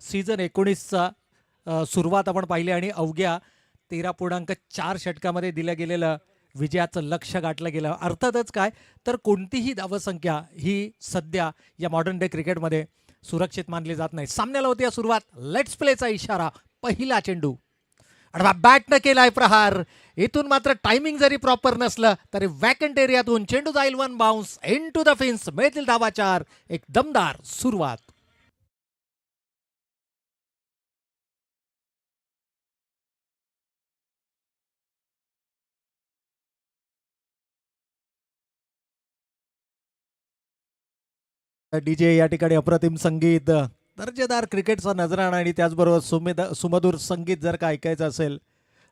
Season 19चा सुरुवात आपण पाहिली आणि अवघ्या 13.4 षटकामध्ये दिलं गेलेलं विजयाचं लक्ष गाठलं गेलं. अर्थातच काय तर कोणतीही धावसंख्या ही सध्या या मॉडर्न डे क्रिकेटमध्ये सुरक्षित मानली जात नाही. सामन्याला होती या सुरुवात. लेट्स प्लेचा इशारा. पहिला चेंडू आणि बॅटनं केलाय प्रहार. इथून मात्र टायमिंग जरी प्रॉपर नसलं तरी वॅकंट एरियातून चेंडू जाईल one bounce into the fence. मिळतील धावा 4. एक दमदार सुरुवात. डीजे या ठिकाणी अप्रतिम संगीत, दर्जेदार क्रिकेटचा नजराणा आणि त्याचबरोबर सुमधुर संगीत जर का ऐकायचं असेल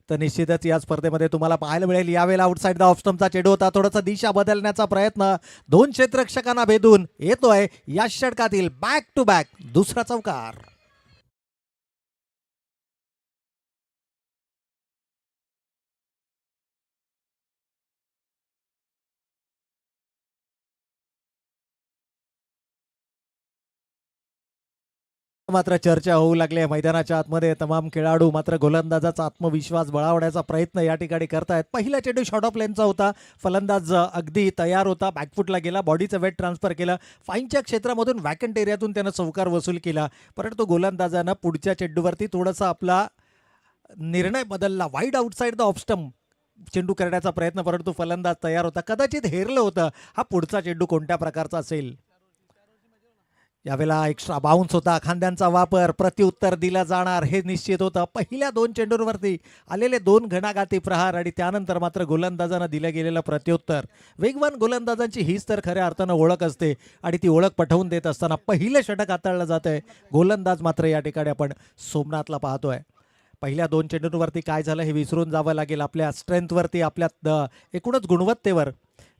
तर निश्चितच या स्पर्धेमध्ये तुम्हाला पाहायला मिळेल. यावेळेला आउटसाइड द ऑफ स्टंपचा चेंडू होता. थोडासा दिशा बदलण्याचा प्रयत्न दोन क्षेत्ररक्षकांना भेदून येतोय या षटकातील बॅक टू बॅक दुसरा चौकार. मात्र चर्चा होऊ लागली आहे मैदानाच्या आतमध्ये. तमाम खेळाडू मात्र गोलंदाजाचा आत्मविश्वास बळावण्याचा प्रयत्न या ठिकाणी करतायत. पहिला चेंडू शॉर्ट ऑफ लेनचा होता. फलंदाज अगदी तयार होता. बॅकफुटला गेला. बॉडीचं वेट ट्रान्सफर केलं. फाईनच्या क्षेत्रामधून वॅकंट एरियातून त्यानं चौकार वसूल केला. परंतु गोलंदाजानं पुढच्या चेंडूवरती थोडासा आपला निर्णय बदलला. Wide outside the off stump चेंडू करण्याचा प्रयत्न, परंतु फलंदाज तयार होता. कदाचित हेरलं होतं हा पुढचा चेंडू कोणत्या प्रकारचा असेल. यावेळेला एक्स्ट्रा बाउन्स होता. खांद्यांचा वापर, प्रत्युत्तर दिला जाणार हे निश्चित होतं. पहिल्या दोन चेंडूंवरती आलेले दोन घणाघाती प्रहार आणि त्यानंतर मात्र गोलंदाजानं दिलं गेलेलं प्रत्युत्तर. वेगवान गोलंदाजांची हीच तर खऱ्या अर्थानं ओळख असते आणि ती ओळख पटवून देत असताना पहिलं षटक हाताळलं जातंय. गोलंदाज मात्र या ठिकाणी आपण सोमनाथला पाहतोय. पहिल्या दोन चेंडूंवरती काय झालं हे विसरून जावं लागेल. आपल्या स्ट्रेंथवरती, आपल्या एकूणच गुणवत्तेवर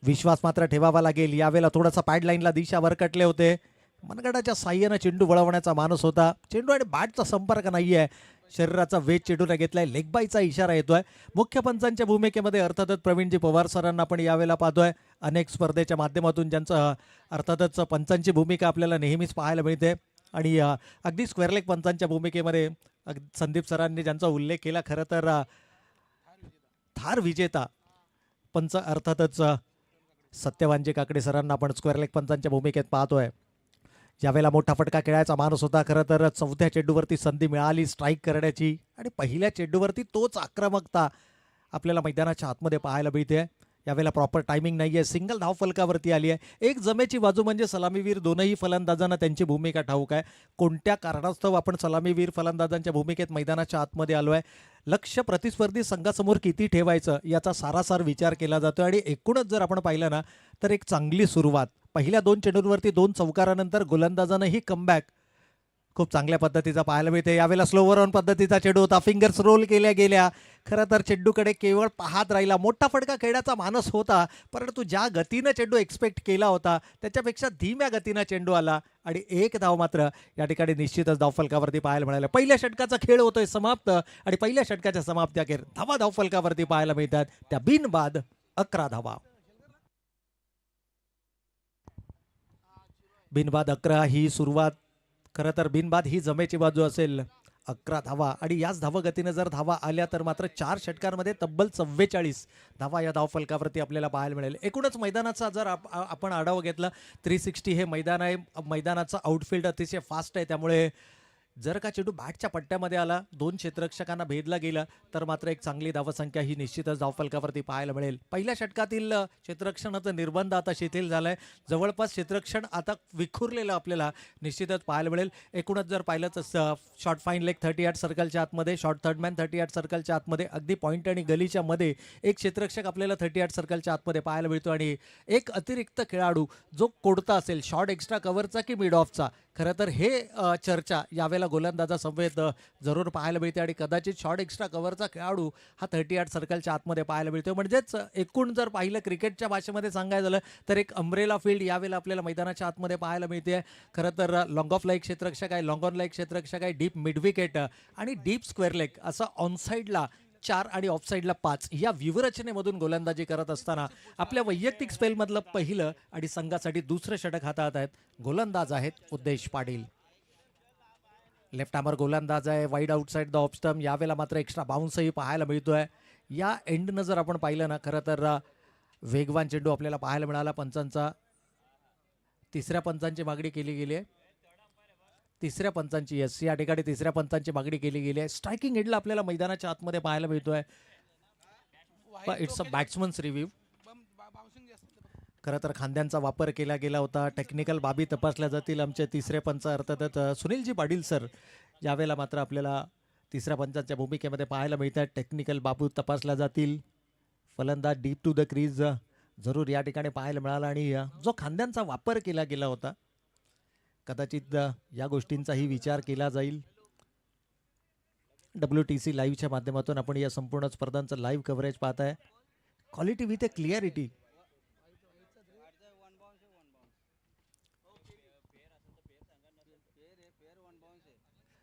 विश्वास मात्र ठेवावा लागेल. यावेळेला थोडासा पॅडलाईनला दिशा वरकटले होते. मनगडाच्या साह्यानं चेंडू वळवण्याचा माणूस होता. चेंडू आणि बॅटचा संपर्क नाहीये. शरीराचा वेध चेंडूने घेतलाय. लेगबाईचा इशारा येतोय. मुख्य पंचांच्या भूमिकेमध्ये अर्थातच प्रवीणजी पवार सरांना आपण यावेळेला पाहतोय. अनेक स्पर्धेच्या माध्यमातून ज्यांचं अर्थातच पंचांची भूमिका आपल्याला नेहमीच पाहायला मिळते आणि अगदी स्क्वेअर लेग पंचांच्या भूमिकेमध्ये संदीप सरांनी ज्यांचा उल्लेख केला. खरं तर थार विजेता पंच अर्थातच सत्यवानजी काकडे सरांना आपण स्क्वेअर लेग पंचांच्या भूमिकेत पाहतोय. यावेळेला मोठा फटका खेळायचा माणूस होता. खरं तर चौथ्या चेंडूवरती संधी मिळाली स्ट्राईक करण्याची आणि पहिल्या चेंडूवरती तोच आक्रमकता आपल्याला मैदानाच्या आतमध्ये पाहायला मिळते. यावेळेला प्रॉपर टायमिंग नाही आहे. सिंगल धाव फलकावरती आली आहे. एक जमेची बाजू म्हणजे सलामीवीर दोनही फलंदाजांना त्यांची भूमिका ठाऊक आहे. कोणत्या कारणास्तव आपण सलामीवीर फलंदाजांच्या भूमिकेत मैदानाच्या आतमध्ये आलो आहे, लक्ष प्रतिस्पर्धी संघासमोर किती ठेवायचं याचा सारासार विचार केला जातो आणि एकूणच जर आपण पाहिलं ना तर एक चांगली सुरुवात. पहिल्या दोन चेंडूंवरती दोन चौकारानंतर गोलंदाजानं ही कमबॅक खूप चांगल्या पद्धतीचा पाहायला मिळते. यावेळेला स्लोवर ऑन पद्धतीचा चेंडू होता. फिंगर्स रोल केल्या गेल्या. खरं तर चेंडूकडे केवळ पाहत राहिला. मोठा फटका खेळण्याचा मानस होता, परंतु ज्या गतीनं चेंडू एक्सपेक्ट केला होता त्याच्यापेक्षा धीम्या गतीनं चेंडू आला आणि एक धाव मात्र या ठिकाणी निश्चितच धावफलकावरती पाहायला मिळालं. पहिल्या षटकाचा खेळ होतोय समाप्त आणि पहिल्या षटकाच्या समाप्तीअखेर धावा धावफलकावरती पाहायला मिळतात. त्या बिनबाद 11 धावा. बिनबाद 11 ही सुरुवात. खरं तर बिनबाद ही जमेची बाजू असेल. 11 धावा आणि याच धावगतीनं जर धावा आल्या तर मात्र 4 षटकांमध्ये तब्बल 44 धावा या धावफलकावरती आपल्याला पाहायला मिळेल. एकूणच मैदानाचा जर आपण आढावा घेतला 360 हे मैदान आहे. मैदानाचं आउटफील्ड अतिशय फास्ट आहे. त्यामुळे जर का चेंडू बॅटच्या पट्ट्यामध्ये आला, दोन क्षेत्ररक्षकांना भेदला गेला तर मात्र एक चांगली धावसंख्या ही निश्चितच धावफलकावरती पाहायला मिळेल. पहिल्या षटकातील क्षेत्ररक्षणाचा निर्बंध आता शिथिल झालाय. जवळपास क्षेत्ररक्षण आता विखुरलेलं आपल्याला निश्चितच पाहायला मिळेल. एकूणच जर पाहिलं तर शॉर्ट फाईन लेग 38 सर्कलच्या आतमध्ये, शॉर्ट थर्ड मॅन 38 सर्कलच्या आतमध्ये, अगदी पॉईंट आणि गलीच्या मध्ये एक क्षेत्ररक्षक आपल्याला 38 सर्कलच्या आतमध्ये पाहायला मिळतो आणि एक अतिरिक्त खेळाडू जो कोडता असेल शॉर्ट एक्स्ट्रा कव्हरचा की मिड ऑफचा. खरं तर हे चर्चा यावेळेला गोलंदाजा समवेत जरूर पाहायला मिळते आणि कदाचित शॉर्ट एक्स्ट्रा कव्हरचा खेळाडू हा 38 सर्कलच्या आतमध्ये पाहायला मिळतो. म्हणजेच एकूण जर पाहिलं क्रिकेटच्या भाषेमध्ये सांगायचं झालं तर एक अम्ब्रेला फील्ड यावेळेला आपल्याला मैदानाच्या आतमध्ये पाहायला मिळते. खरं तर लॉंग ऑफ लाईक क्षेत्ररक्षक आहे, लॉंग ऑन लाईक क्षेत्ररक्षक आहे, डीप मिड विकेट आणि डीप स्क्वेअर लेग असं ऑनसाईडला 4 आणि ऑफसाईडला 5 या व्यूहरचनेमधून गोलंदाजी करत असताना आपल्या वैयक्तिक स्पेलमधलं पहिलं आणि संघासाठी दुसरं षटक हातात आहेत. गोलंदाज आहेत उद्देश पाटील. लेफ्ट आर्मर गोलंदाज आहे, wide outside the off stump. यावेळेला मात्र एक्स्ट्रा बाउन्सही पाहायला मिळतोय. या एंडनं जर आपण पाहिलं ना, खरं तर वेगवान चेंडू आपल्याला पाहायला मिळाला. तिसऱ्या पंचांची मागणी केली गेली आहे. तिसऱ्या पंचांची, यस, या ठिकाणी तिसऱ्या पंचांची मागणी केली गेली आहे. स्ट्रायकिंग एंडला आपल्याला मैदानाच्या आतमध्ये पाहायला मिळतोय. It's a batsman's review. खरं तर खांद्यांचा वापर केला गेला होता. टेक्निकल बाबी तपासल्या जातील. आमचे तिसरे पंच अर्थातच सुनीलजी पाटील सर यावेळेला मात्र आपल्याला तिसऱ्या पंचांच्या भूमिकेमध्ये पाहायला मिळतात. टेक्निकल बाबू तपासल्या जातील. फलंदाज डीप टू द क्रीज जरूर या ठिकाणी पाहायला मिळाला. आणि जो खांद्यांचा वापर केला गेला होता, कदाचित या गोष्टींचाही विचार केला जाईल. WTC लाईव्हच्या माध्यमातून आपण या संपूर्ण स्पर्धांचं लाईव्ह कव्हरेज पाहत आहे. Quality with A clarity.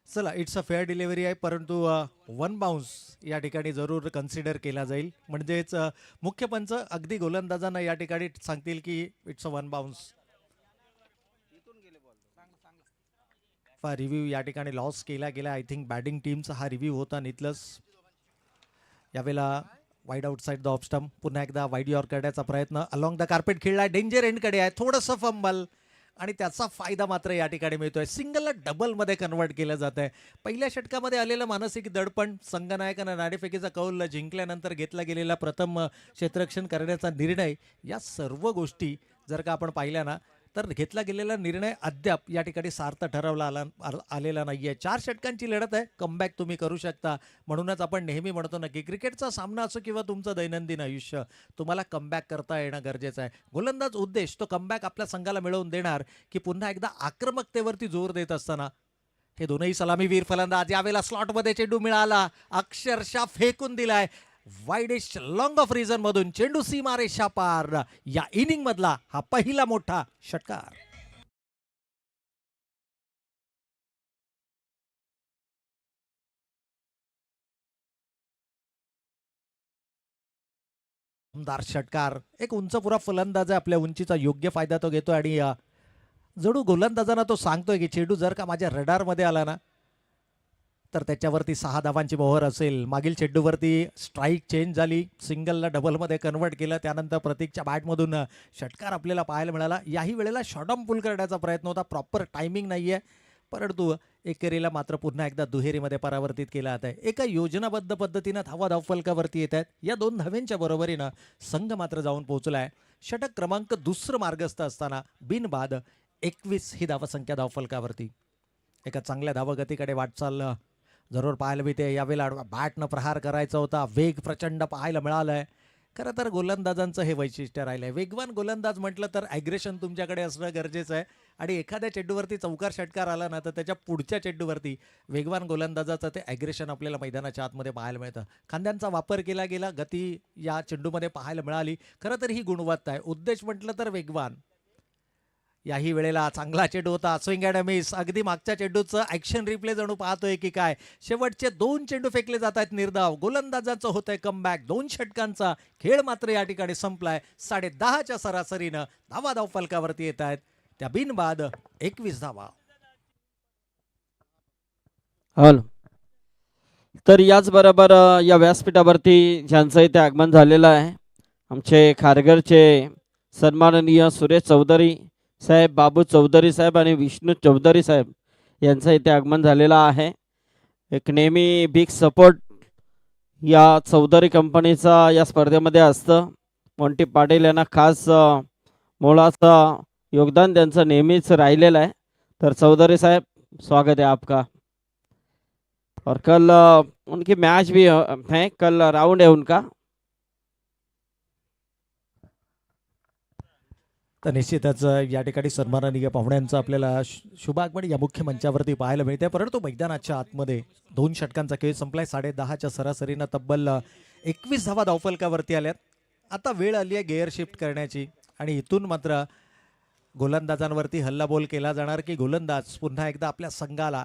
चला, इट्स अ फेअर डिलिव्हरी आहे, परंतु 1 बाउन्स या ठिकाणी जरूर कन्सिडर केला जाईल. म्हणजेच मुख्य पंच अगदी गोलंदाजांना या ठिकाणी सांगतील की इट्स अ 1 बाउन्स. रिव्ह्यू या ठिकाणी लॉस केला गेला. आय थिंक बॅटिंग टीमचा हा रिव्ह्यू होता नितलस. यावेळेला wide outside the off stump. पुन्हा एकदा वाईड यॉर्करचा प्रयत्न. अलॉंग द कार्पेट खेळला. डेंजर एंडकडे आहे. थोडंसं फंबल आणि त्याचा फायदा मात्र या ठिकाणी मिळतोय. सिंगलला डबलमध्ये कन्वर्ट केलं जात आहे. पहिल्या षटकामध्ये आलेलं मानसिक दडपण, संघनायकानं नाणेफेकीचा कौल जिंकल्यानंतर घेतला गेलेला प्रथम क्षेत्ररक्षण करण्याचा निर्णय, या सर्व गोष्टी जर का आपण पाहिल्या ना, तर घेतला गेलेला निर्णय अद्याप या ठिकाणी सार्थ ठरवला आलेला नाहीये. 4 षटकांची लढत आहे. कमबॅक तुम्ही करू शकता. म्हणूनच आपण नेहमी म्हणतो ना की क्रिकेटचा सामना असो किंवा तुमचं दैनंदिन आयुष्य, तुम्हाला कमबॅक करता येणं गरजेचं आहे. गोलंदाज उद्देश तो कमबॅक आपल्या संघाला मिळवून देणार की पुन्हा एकदा आक्रमकतेवरती जोर देत असताना हे दोनही सलामीवीर फलंदाज. यावेळेला स्लॉटमध्ये चेंडू मिळाला, अक्षरशः फेकून दिलाय. वाईडिश लॉंग ऑफ रिजन मधून चेंडू सीमारेषा पार. या इनिंग मधला हा पहिला मोठा षटकार. दमदार षटकार. एक उंचपुरा फलंदाज आहे. आपल्या उंचीचा योग्य फायदा तो घेतो आणि जणू गोलंदाजांना तो सांगतोय की चेंडू जर का माझ्या रडारमध्ये आला ना, तर त्याच्यावरती 6 धावांची मोहर असेल. मागील चेंडूवरती स्ट्राईक चेंज झाली, सिंगलला डबलमध्ये कन्वर्ट केलं. त्यानंतर प्रतीकच्या बॅटमधून षटकार आपल्याला पाहायला मिळाला. याही वेळेला शॉर्टम पुल करण्याचा प्रयत्न होता. प्रॉपर टायमिंग नाहीये, परंतु एकेरीला मात्र पुन्हा एकदा दुहेरीमध्ये परावर्तित केला जात आहे. एका योजनाबद्ध पद्धतीनं धावा धावफलकावरती येत आहेत. या 2 धाव्यांच्या बरोबरीनं संघ मात्र जाऊन पोहोचलाय. षटक क्रमांक 2 मार्गस्थ असताना बिनबाद 21 ही धावसंख्या धावफलकावरती. एका चांगल्या धावगतीकडे वाटचाल जरूर पाहायला मिळते. यावेळेला बॅटनं प्रहार करायचा होता. वेग प्रचंड पाहायला मिळालाय. खरं तर गोलंदाजांचं हे वैशिष्ट्य राहिलंय. वेगवान गोलंदाज म्हटलं तर ॲग्रेशन तुमच्याकडे असणं गरजेचं आहे. आणि एखाद्या चेंडूवरती चौकार षटकार आला ना, तर त्याच्या पुढच्या चेंडूवरती वेगवान गोलंदाजाचं ते ॲग्रेशन आपल्याला मैदानाच्या आतमध्ये पाहायला मिळतं. खांद्यांचा वापर केला गेला. गती या चेंडूमध्ये पाहायला मिळाली. खरं तर ही गुणवत्ता आहे. उद्देश म्हटलं तर वेगवान. याही वेळेला चांगला चेंडू होता. Swing and miss. अगदी मागच्या चेंडूचं ॲक्शन रिप्ले जणू पाहतोय की काय. शेवटचे 2 चेंडू फेकले जात आहेत निर्धाव. गोलंदाजाचं होतंय कमबॅक. 2 षटकांचा खेळ मात्र या ठिकाणी संपलाय. 10.5च्या सरासरीनं धावा धावफलकावरती येत आहेत. त्या बिनबाद 21 धावा. हॅलो. तर याचबरोबर या व्यासपीठावरती ज्यांचं इथे आगमन झालेलं आहे, आमचे खारघरचे सन्माननीय सुरेश चौधरी साहेब, बाबू चौधरी साहेब आणि विष्णू चौधरी साहेब यांचं इथे आगमन झालेलं आहे. एक नेहमी बिग सपोर्ट या चौधरी कंपनीचा या स्पर्धेमध्ये असतं. मोंटी पाटील यांना खास मोलाचं योगदान त्यांचं नेहमीच राहिलेलं आहे. तर चौधरी साहेब, स्वागत है आपका. और कल उनकी मैच भी है, कल राउंड है उनका. तर निश्चितच या ठिकाणी सन्माननीय पाहुण्यांचं आपल्याला शुभ आगमन या मुख्य मंचावरती पाहायला मिळते. परंतु मैदानाच्या आतमध्ये 2 षटकांचा खेळ संपलाय. 10.5च्या सरासरीनं तब्बल 21 धावा धावफलकावरती आल्यात. आता वेळ आली आहे गेअर शिफ्ट करण्याची आणि इथून मात्र गोलंदाजांवरती हल्लाबोल केला जाणार की गोलंदाज पुन्हा एकदा आपल्या संघाला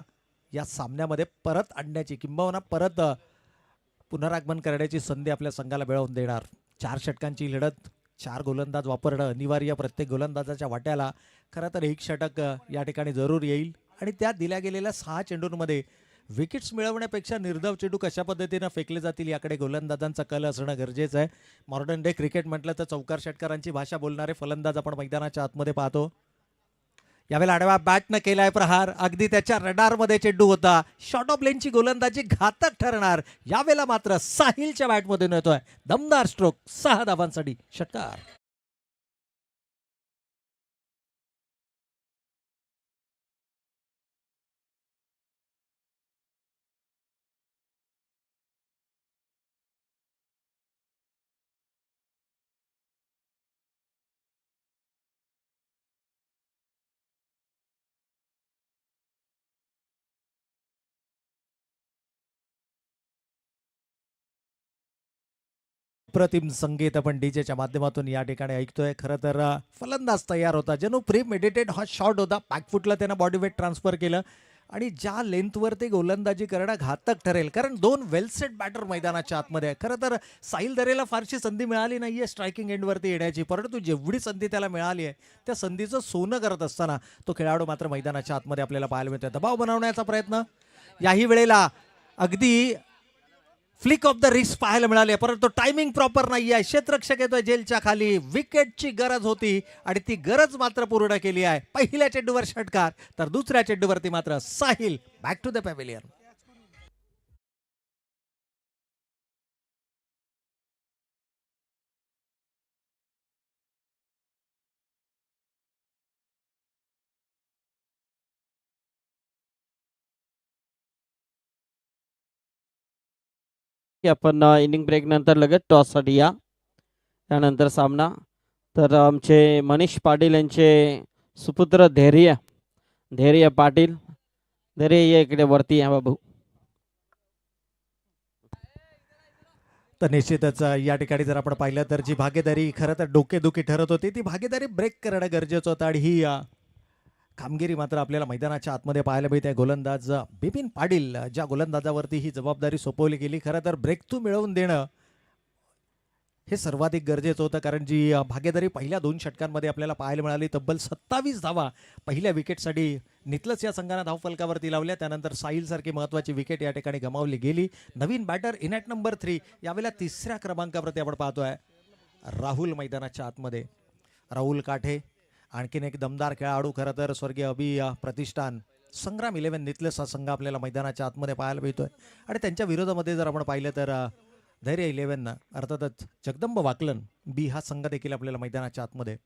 या सामन्यामध्ये परत आणण्याची किंबहुना परत पुनरागमन करण्याची संधी आपल्या संघाला मिळवून देणार. 4 षटकांची लढत, 4 गोलंदाज वापरणं अनिवार्य प्रत्येक गोलंदाजाच्या वाट्याला. खरं तर 1 षटक या ठिकाणी जरूर येईल आणि त्या दिल्या गेलेल्या 6 चेंडूंमध्ये विकेट्स मिळवण्यापेक्षा निर्धाव चेंडू कशा पद्धतीनं फेकले जातील याकडे गोलंदाजांचा कल असणं गरजेचं आहे. मॉडर्न डे क्रिकेट म्हटलं तर चौकार षटकारांची भाषा बोलणारे फलंदाज आपण मैदानाच्या आतमध्ये पाहतो. यावेळेला आडव्या बॅटनं केलाय प्रहार, अगदी त्याच्या रडारमध्ये चेंडू होता. शॉर्ट ऑफ लेनची गोलंदाजी घातक ठरणार. यावेळेला मात्र साहिलच्या बॅटमधून येतोय दमदार स्ट्रोक, 6 धावांसाठी षटकार. प्रतिम संगीत आपण डीजेच्या माध्यमातून या ठिकाणी ऐकतोय. खरं तर फलंदाज तयार होता, जणू प्री मेडिटेड हा शॉट होता. बॅकफुटला त्यानं बॉडी वेट ट्रान्सफर केलं आणि ज्या लेंथवर ते गोलंदाजी करणं घातक ठरेल, कारण 2 वेल सेट बॅटर मैदानाच्या आतमध्ये आहे. खरं तर साहिल दरेला फारशी संधी मिळाली नाहीये स्ट्रायकिंग एंडवरती येण्याची, परंतु जेवढी संधी त्याला मिळाली आहे त्या संधीचं सोनं करत असताना तो खेळाडू मात्र मैदानाच्या आतमध्ये आपल्याला पाहायला मिळतोय. दबाव बनवण्याचा प्रयत्न याही वेळेला अगदी फ्लिक ऑफ द रिस्ट पाहायला मिळाले, परंतु टायमिंग प्रॉपर नाही आहे. क्षेत्ररक्षक येतोय जेलच्या खाली. विकेटची गरज होती आणि ती गरज मात्र पूर्ण केली आहे. पहिल्या चेंडूवर षटकार, तर दुसऱ्या चेंडूवरती मात्र Sahil back to the pavilion. की आपण इनिंग ब्रेक नंतर लगेच टॉससाठी या. त्यानंतर सामना. तर आमचे मनीष पाटील यांचे सुपुत्र धैर्य पाटील. धैर्य ये इकडे वरती या बाबू. तर निश्चितच या ठिकाणी जर आपण पाहिलं तर जी भागीदारी खरं तर डोकेदुखी ठरत होती, ती भागीदारी ब्रेक करणं गरजेचं होतं आणि ही कामगिरी मात्र आपल्याला मैदानाच्या आतमध्ये पाहायला मिळते. गोलंदाज बिपिन पाटील ज्या गोलंदाजावरती ही जबाबदारी सोपवली गेली, खरं तर ब्रेक थ्रू मिळवून देणं हे सर्वाधिक गरजेचं होतं, कारण जी भागीदारी पहिल्या 2 षटकांमध्ये आपल्याला पाहायला मिळाली, तब्बल 27 धावा पहिल्या विकेटसाठी नितलस या संघानं धावफलकावरती लावल्या. त्यानंतर साहिल सारखी महत्वाची विकेट या ठिकाणी गमावली गेली. नवीन बॅटर इन ॲट नंबर 3 यावेळेला 3ऱ्या क्रमांकावरती आपण पाहतोय राहुल मैदानाच्या आतमध्ये. राहुल काठे आणखीन एक दमदार खेळाडू, खरं तर स्वर्गीय प्रतिष्ठान संग्राम 11 नितलस हा संघ आपल्याला मैदानाच्या आतमध्ये पाहायला मिळतोय. आणि त्यांच्या विरोधामध्ये जर आपण पाहिलं तर धैर्य 11 अर्थातच जगदंब वाकलन बी हा संघ देखील आपल्याला मैदानाच्या आतमध्ये.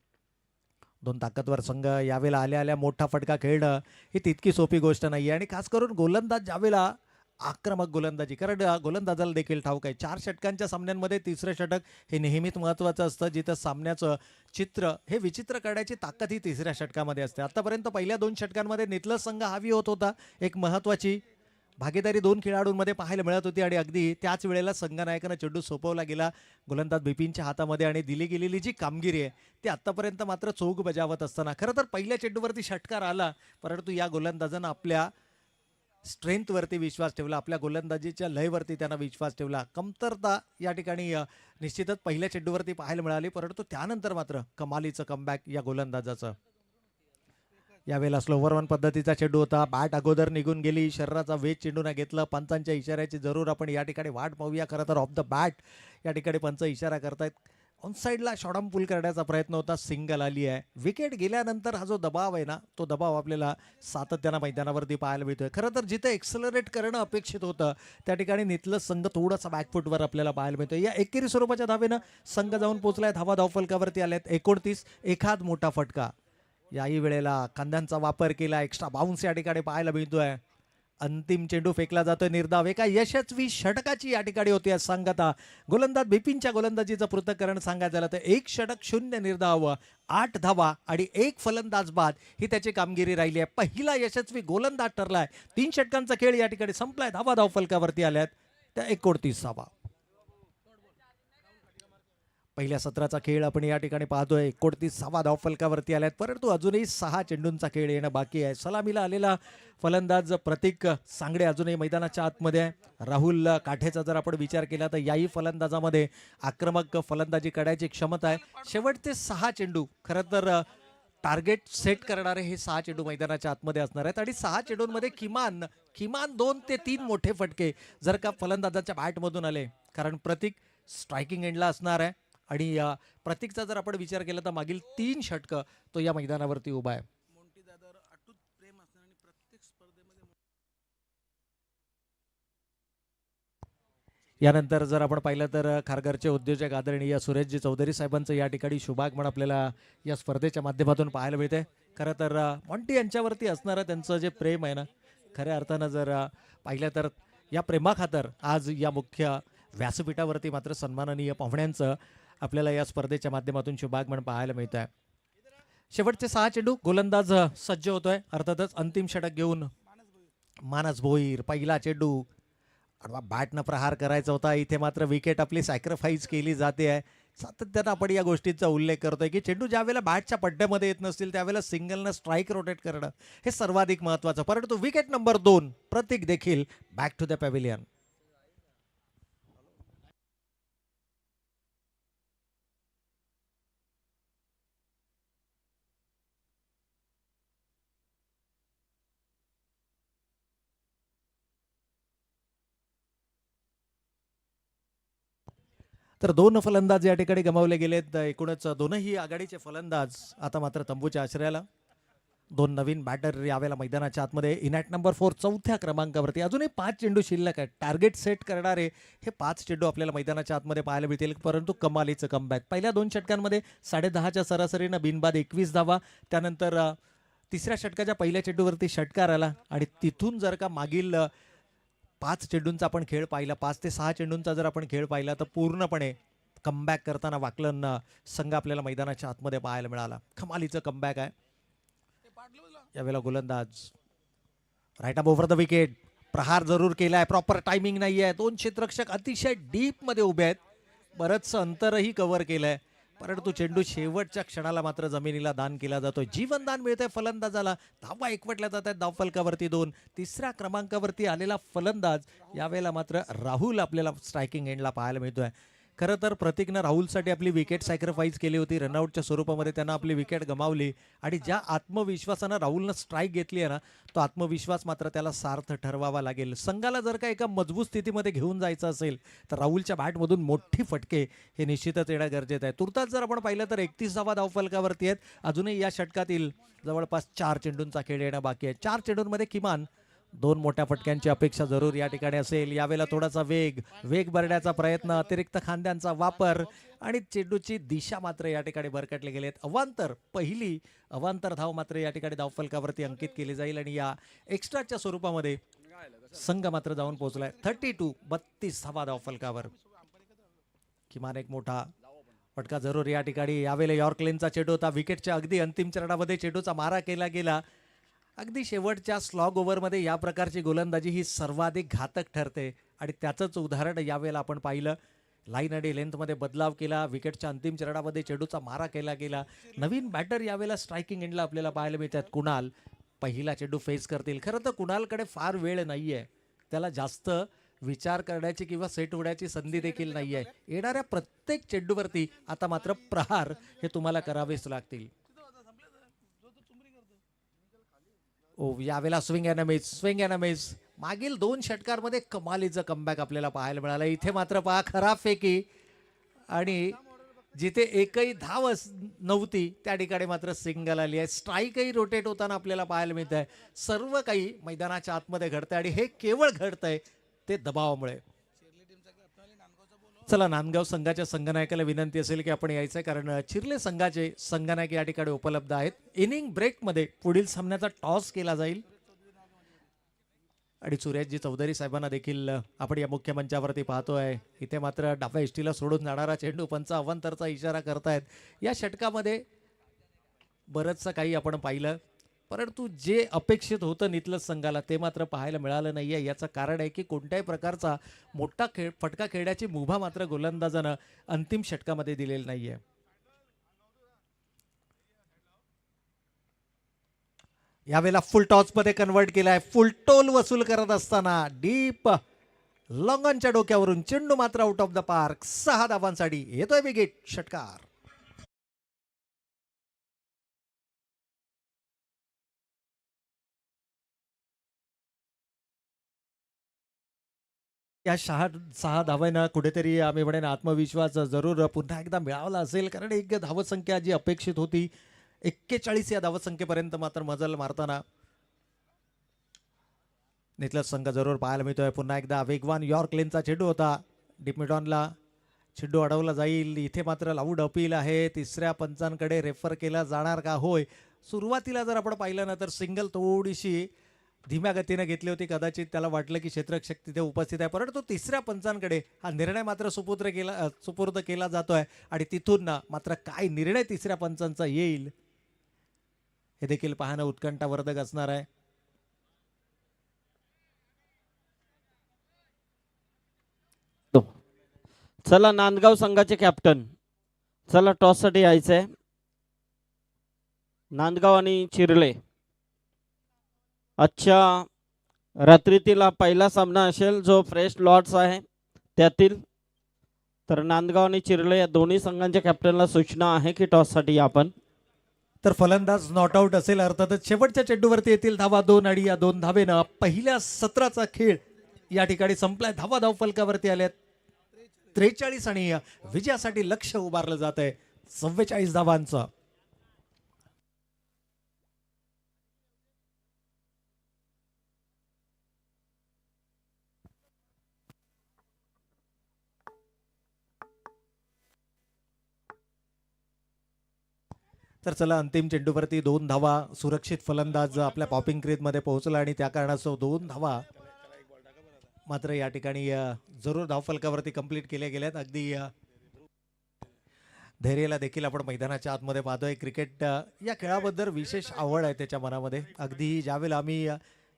2 ताकदवर संघ यावेळेला आल्या आल्या मोठा फटका खेळणं ही तितकी सोपी गोष्ट नाही आहे. आणि खास करून गोलंदाज ज्यावेळेला आक्रमक गोलंदाजी, कारण गोलंदाजाला देखील ठाऊक आहे 4 षटकांच्या सामन्यांमध्ये 3रं षटक हे नेहमीच महत्त्वाचं असतं, जिथं सामन्याचं चित्र हे विचित्र करण्याची ताकद ही 3ऱ्या षटकामध्ये असते. आतापर्यंत पहिल्या 2 षटकांमध्ये नितलस संघ हावी होत होता. एक महत्त्वाची भागीदारी 2 खेळाडूंमध्ये पाहायला मिळत होती आणि अगदी त्याच वेळेला संघनायकानं चेंडू सोपवला गेला गोलंदाज बिपिनच्या हातामध्ये आणि दिली गेलेली जी कामगिरी आहे ती आतापर्यंत मात्र चोख बजावत असताना खरं तर पहिल्या चेंडूवरती षटकार आला, परंतु या गोलंदाजानं आपल्या स्ट्रेंथवरती विश्वास ठेवला, आपल्या गोलंदाजीच्या लयवरती त्यांना विश्वास ठेवला. कमतरता या ठिकाणी निश्चितच पहिल्या चेंडूवरती पाहायला मिळाली, परंतु त्यानंतर मात्र कमालीचं कमबॅक या गोलंदाजाचं. यावेळेला स्लोवर वन पद्धतीचा चेंडू होता. बॅट अगोदर निघून गेली, शरीराचा वेध चेंडूने घेतलं. पंचांच्या इशाऱ्याची जरूर आपण या ठिकाणी वाट पाहूया. खरं तर ऑफ द बॅट या ठिकाणी पंच इशारा करतायत. ऑन साईडला शॉर्टआर्म पुल करण्याचा प्रयत्न होता, सिंगल आली आहे. विकेट गेल्यानंतर हा जो दबाव आहे ना, तो दबाव आपल्याला सातत्यानं मैदानावरती पाहायला मिळतोय. खरं तर जिथे एक्सलरेट करणं अपेक्षित होतं त्या ठिकाणी नितलस संघ थोडासा बॅकफुटवर आपल्याला पाहायला मिळतोय. या एकेरी स्वरूपाच्या धावेनं संघ जाऊन पोहोचलाय. धावा धावफलकावरती आल्यात 29. एखाद मोठा फटका. याही वेळेला खांद्यांचा वापर केला, एक्स्ट्रा बाउन्स या ठिकाणी पाहायला मिळतोय. अंतिम चेंडू फेकला जातोय निर्धाव. एका यशस्वी षटकाची या ठिकाणी होती आज सांगता. गोलंदाज बिपिनच्या गोलंदाजीचं पृथक्करण सांगायचं झालं तर 1 षटक 0 निर्धाव, 8 धावा आणि 1 फलंदाज बाद ही त्याची कामगिरी राहिली आहे. पहिला यशस्वी गोलंदाज ठरलाय. 3 षटकांचा खेळ या ठिकाणी संपलाय. धावा धावफलकावरती आल्यात त्या 29 धावा. पहिल्या सत्राचा खेळ आपण या ठिकाणी पाहतोय. 29 धावफलकावरती आल्यात, परंतु अजूनही 6 चेंडूंचा खेळ येणं बाकी आहे. सलामीला आलेला फलंदाज प्रतीक सांगडे अजूनही मैदानाच्या आतमध्ये आहे. राहुल काठेचा जर आपण विचार केला तर याही फलंदाजामध्ये आक्रमक फलंदाजी करण्याची क्षमता आहे. शेवटचे 6 चेंडू खरं तर टार्गेट सेट करणारे हे 6 चेंडू मैदानाच्या आतमध्ये असणार आहेत आणि 6 चेंडूंमध्ये किमान किमान 2 ते 3 मोठे फटके जर का फलंदाजाच्या बॅटमधून आले, कारण प्रतीक स्ट्रायकिंग एंडला असणार आहे आणि प्रतीकचा जर आपण विचार केला तर मागील 3 षटकं तो या मैदानावरती उभा आहे. यानंतर जर आपण पाहिलं तर खारघरचे उद्योजक आदरणीय सुरेशजी चौधरी साहेबांचं या ठिकाणी शुभागमन आपल्याला या स्पर्धेच्या माध्यमातून पाहायला मिळते. खरं तर मॉन्टी यांच्यावरती असणारं त्यांचं जे प्रेम आहे ना, खऱ्या अर्थानं जर पाहिलं तर या प्रेमाखातर आज या मुख्य व्यासपीठावरती मात्र सन्माननीय पाहुण्यांचं आपल्याला या स्पर्धेच्या माध्यमातून शुभागमन पाहायला मिळत आहे. शेवटचे 6 चेंडू गोलंदाज सज्ज होतोय. अर्थातच अंतिम षटक घेऊन मानस भोईर पहिला चेंडू बॅटनं प्रहार करायचा होता. इथे मात्र विकेट आपली सॅक्रिफाईस केली जाते आहे. सातत्यानं आपण या गोष्टीचा उल्लेख करतोय की चेंडू ज्यावेळेला बॅटच्या पड्ड्यामध्ये येत नसतील त्यावेळेला सिंगलनं स्ट्राईक रोटेट करणं हे सर्वाधिक महत्त्वाचं. परंतु विकेट नंबर 2 प्रतीक देखील बॅक टू द पॅव्हिलियन. तर 2 फलंदाज या ठिकाणी गमावले गेलेत. एकूणच दोनही आघाडीचे फलंदाज आता मात्र तंबूच्या आश्रयाला. 2 नवीन बॅटर यावेळेला मैदानाच्या आतमध्ये. इनॅट नंबर 4 चौथ्या क्रमांकावरती. अजूनही 5 चेंडू शिल्लक आहेत. टार्गेट सेट करणारे हे 5 चेंडू आपल्याला मैदानाच्या आतमध्ये पाहायला मिळतील. परंतु कमालीचं कमबॅक. पहिल्या 2 षटकांमध्ये 10.5च्या सरासरीनं बिनबाद 21 धावा. त्यानंतर तिसऱ्या षटकाच्या पहिल्या चेंडूवरती षटकार आला आणि तिथून जर का मागील 5 चेंडूंचा आपण खेळ पाहिला, 5 ते 6 चेंडूंचा जर आपण खेळ पाहिला तर पूर्णपणे कमबॅक करताना वाकलन संघ आपल्याला मैदानाच्या आतमध्ये पाहायला मिळाला. कमालीचं कमबॅक आहे. यावेळेला गोलंदाज right up over the wicket. प्रहार जरूर केलाय, प्रॉपर टायमिंग नाही आहे. 2 क्षेत्ररक्षक अतिशय डीप मध्ये उभे आहेत. बरंचसं अंतरही कव्हर केलंय, परंतु चेंडू शेवटच्या क्षणाला मात्र जमिनीला दान केला जातोय. जीवनदान मिळतंय फलंदाजाला. धावा एकवटल्या जात आहेत. धावफलकावरती 2. तिसऱ्या क्रमांकावरती आलेला फलंदाज यावेळेला मात्र राहुल आपल्याला स्ट्रायकिंग एंडला पाहायला मिळतोय. खरं तर प्रतीकनं राहुलसाठी आपली विकेट सॅक्रिफाईस केली होती. रनआउटच्या स्वरूपामध्ये त्यानं आपली विकेट गमावली आणि ज्या आत्मविश्वासानं राहुलनं स्ट्राईक घेतली आहे ना, तो आत्मविश्वास मात्र त्याला सार्थ ठरवावा लागेल. संघाला जर का एका मजबूत स्थितीमध्ये घेऊन जायचं असेल तर राहुलच्या बॅटमधून मोठी फटके हे निश्चितच येणं गरजेचं आहे. तुर्तास जर आपण पाहिलं तर 31 धावा धावफलकावरती आहेत. अजूनही या षटकातील जवळपास 4 चेंडूंचा खेळ येणं बाकी आहे. 4 चेंडूंमध्ये किमान 2 मोठ्या फटक्यांची अपेक्षा जरूर या ठिकाणी असेल. यावेळेला थोडासा वेग भरण्याचा प्रयत्न, अतिरिक्त खांद्यांचा वापर आणि चेंडूची दिशा मात्र या ठिकाणी भरकटले गेलेत. पहिली अवांतर धाव मात्र या ठिकाणी धावफलकावरती अंकित केली जाईल आणि या एक्स्ट्राच्या स्वरूपामध्ये संघ मात्र जाऊन पोहोचलाय 32 धावा धावफलकावर. किमान एक मोठा फटका जरूर या ठिकाणी. यावेळेला यॉर्कलेनचा चेंडू होता. विकेटच्या अगदी अंतिम चरणामध्ये चेंडूचा मारा केला गेला. अगदी शेवटच्या स्लॉग ओव्हरमध्ये या प्रकारची गोलंदाजी ही सर्वाधिक घातक ठरते आणि त्याचंच उदाहरण यावेळेला आपण पाहिलं. लाईन आणि लेंथमध्ये बदलाव केला. विकेटच्या अंतिम चरणामध्ये चेंडूचा मारा केला गेला. नवीन बॅटर यावेळेला स्ट्रायकिंग एंडला आपल्याला पाहायला मिळतात. कुणाल पहिला चेंडू फेस करतील. खरं तर कुणालकडे फार वेळ नाहीये. त्याला जास्त विचार करण्याची किंवा सेट होण्याची संधी देखील नाहीये. येणाऱ्या प्रत्येक चेंडूवरती आता मात्र प्रहार हे तुम्हाला करावेच लागतील. यावेळेला स्विंग अँड मिस. मागील 2 षटकांमध्ये कमालीचं कमबॅक आपल्याला पाहायला मिळालं. इथे मात्र पहा खराब फेकी आणि जिथे एकही धाव नव्हती त्या ठिकाणी मात्र सिंगल आली आहे. स्ट्राईकही रोटेट होताना आपल्याला पाहायला मिळत आहे. सर्व काही मैदानाच्या आतमध्ये घडतंय आणि हे केवळ घडतंय ते दबावामुळे. चला, नांदगाव संघाच्या संघनायकाला विनंती असेल की आपण यायचं आहे, कारण चिर्ले संघाचे संघनायक या ठिकाणी उपलब्ध आहेत. इनिंग ब्रेकमध्ये पुढील सामन्याचा टॉस केला जाईल आणि सुरेशजी चौधरी साहेबांना देखील आपण या मुख्य मंचावरती पाहतोय. इथे मात्र डाव्या इष्टीला सोडून जाणारा चेंडू पंच अवंतरचा इशारा करतायत. या षटकामध्ये बरंचसं काही आपण पाहिलं, परंतु जे अपेक्षित होतं नितलस संघाला ते मात्र पाहायला मिळालं नाहीये. याचं कारण आहे की कोणत्याही प्रकारचा मोठा फटका खेळण्याची मुभा मात्र गोलंदाजानं अंतिम षटकामध्ये दिलेली नाहीये. यावेळेला फुल टॉस मध्ये कन्वर्ट केलाय. फुल टोल वसूल करत असताना डीप लॉंगॉनच्या डोक्यावरून चेंडू मात्र आउट ऑफ द पार्क. 6 धावांसाठी येतोय विकेट. षटकार. या 6 धावांना कुठेतरी आम्ही म्हणेन आत्मविश्वास जरूर पुन्हा एकदा मिळावला असेल, कारण एक धावसंख्या जी अपेक्षित होती 41 या धावसंख्येपर्यंत मात्र मजल मारताना नितलस संघ जरूर पाहायला मिळतोय. पुन्हा एकदा वेगवान यॉर्क लेनचा चेंडू होता, डिमिटॉनला चेंडू अडवला जाईल. इथे मात्र लाऊड अपील आहे, तिसऱ्या पंचांकडे रेफर केला जाणार का? होय, सुरुवातीला जर आपण पाहिलं ना तर सिंगल थोडीशी धीम्या गतीने घेतली होती, कदाचित त्याला वाटलं की क्षेत्ररक्षक तिथे उपस्थित आहे, परंतु तिसऱ्या पंचांकडे हा निर्णय मात्र सुपूर्द केला जातोय आणि तिथून ना मात्र काय निर्णय तिसऱ्या पंचांचा येईल हे देखील पाहणं उत्कंठावर्धक असणार आहे. चला नांदगाव संघाचे कॅप्टन, चला टॉस साठी यायचंय. नांदगाव आणि चिरले आजच्या रात्रीतील हा पहिला सामना असेल जो फ्रेश लॉट्स आहे त्यातील. तर नांदगाव आणि चिरले या दोन्ही संघांच्या कॅप्टनला सूचना आहे की टॉस साठी आपण. तर फलंदाज नॉट आउट असेल अर्थातच. शेवटच्या चेंडूवरती येतील धावा 2 आणि या 2 धावेनं पहिल्या सत्राचा खेळ या ठिकाणी संपलाय. धावा धाव फलकावरती आल्यात 43 आणि विजयासाठी लक्ष उभारलं जात आहे 44 धावांचं. तर चला अंतिम चेंडूवरती 2 धावा, सुरक्षित फलंदाज आपल्या पॉपिंग क्रीजमध्ये पोहोचला आणि त्या कारणास्तव 2 धावा मात्र या ठिकाणी जरूर धावफलकावरती कंप्लीट केल्या गेल्यात. अगदी धैर्याला देखील आपण मैदानाच्या आतमध्ये पाहतोय. क्रिकेट या खेळाबद्दल विशेष आवड आहे त्याच्या मनामध्ये. अगदी ज्यावेळेला आम्ही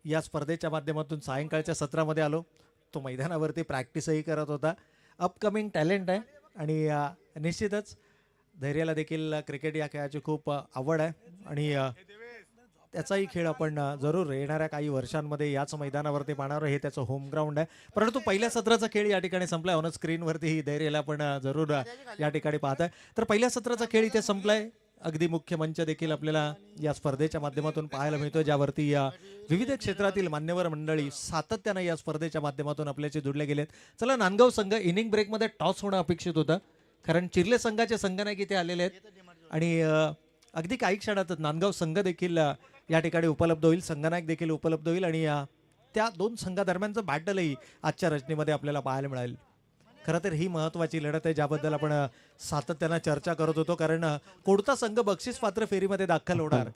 या स्पर्धेच्या माध्यमातून सायंकाळच्या सत्रामध्ये आलो, तो मैदानावरती प्रॅक्टिसही करत होता. अपकमिंग टॅलेंट आहे आणि निश्चितच धैर्याला देखील क्रिकेट या खेळाची खूप आवड आहे आणि त्याचाही खेळ आपण जरूर येणाऱ्या काही वर्षांमध्ये याच मैदानावरती पाहणार. हे त्याचं होम ग्राउंड आहे. परंतु पहिल्या सत्राचा खेळ या ठिकाणी संपलाय. ऑन स्क्रीनवरती ही धैर्याला आपण जरूर या ठिकाणी पाहताय. तर पहिल्या सत्राचा खेळ इथे संपलाय. अगदी मुख्य मंच देखील आपल्याला या स्पर्धेच्या माध्यमातून पाहायला मिळतोय, ज्यावरती विविध क्षेत्रातील मान्यवर मंडळी सातत्यानं या स्पर्धेच्या माध्यमातून आपल्याशी जुडले गेलेत. चला, नांदगाव संघ इनिंग ब्रेकमध्ये टॉस होणं अपेक्षित होतं, कारण चिर्ले संघाचे संघनायक इथे आलेले आहेत आणि अगदी काही क्षणातच नांदगाव संघ देखील या ठिकाणी उपलब्ध होईल, संघनायक देखील उपलब्ध होईल आणि त्या 2 संघादरम्यानचं बॅटलही आजच्या रचनेमध्ये आपल्याला पाहायला मिळेल. खरं तर ही महत्त्वाची लढत आहे, ज्याबद्दल आपण सातत्यानं चर्चा करत होतो, कारण कोणता संघ बक्षीस पात्र फेरीमध्ये दाखल होणार.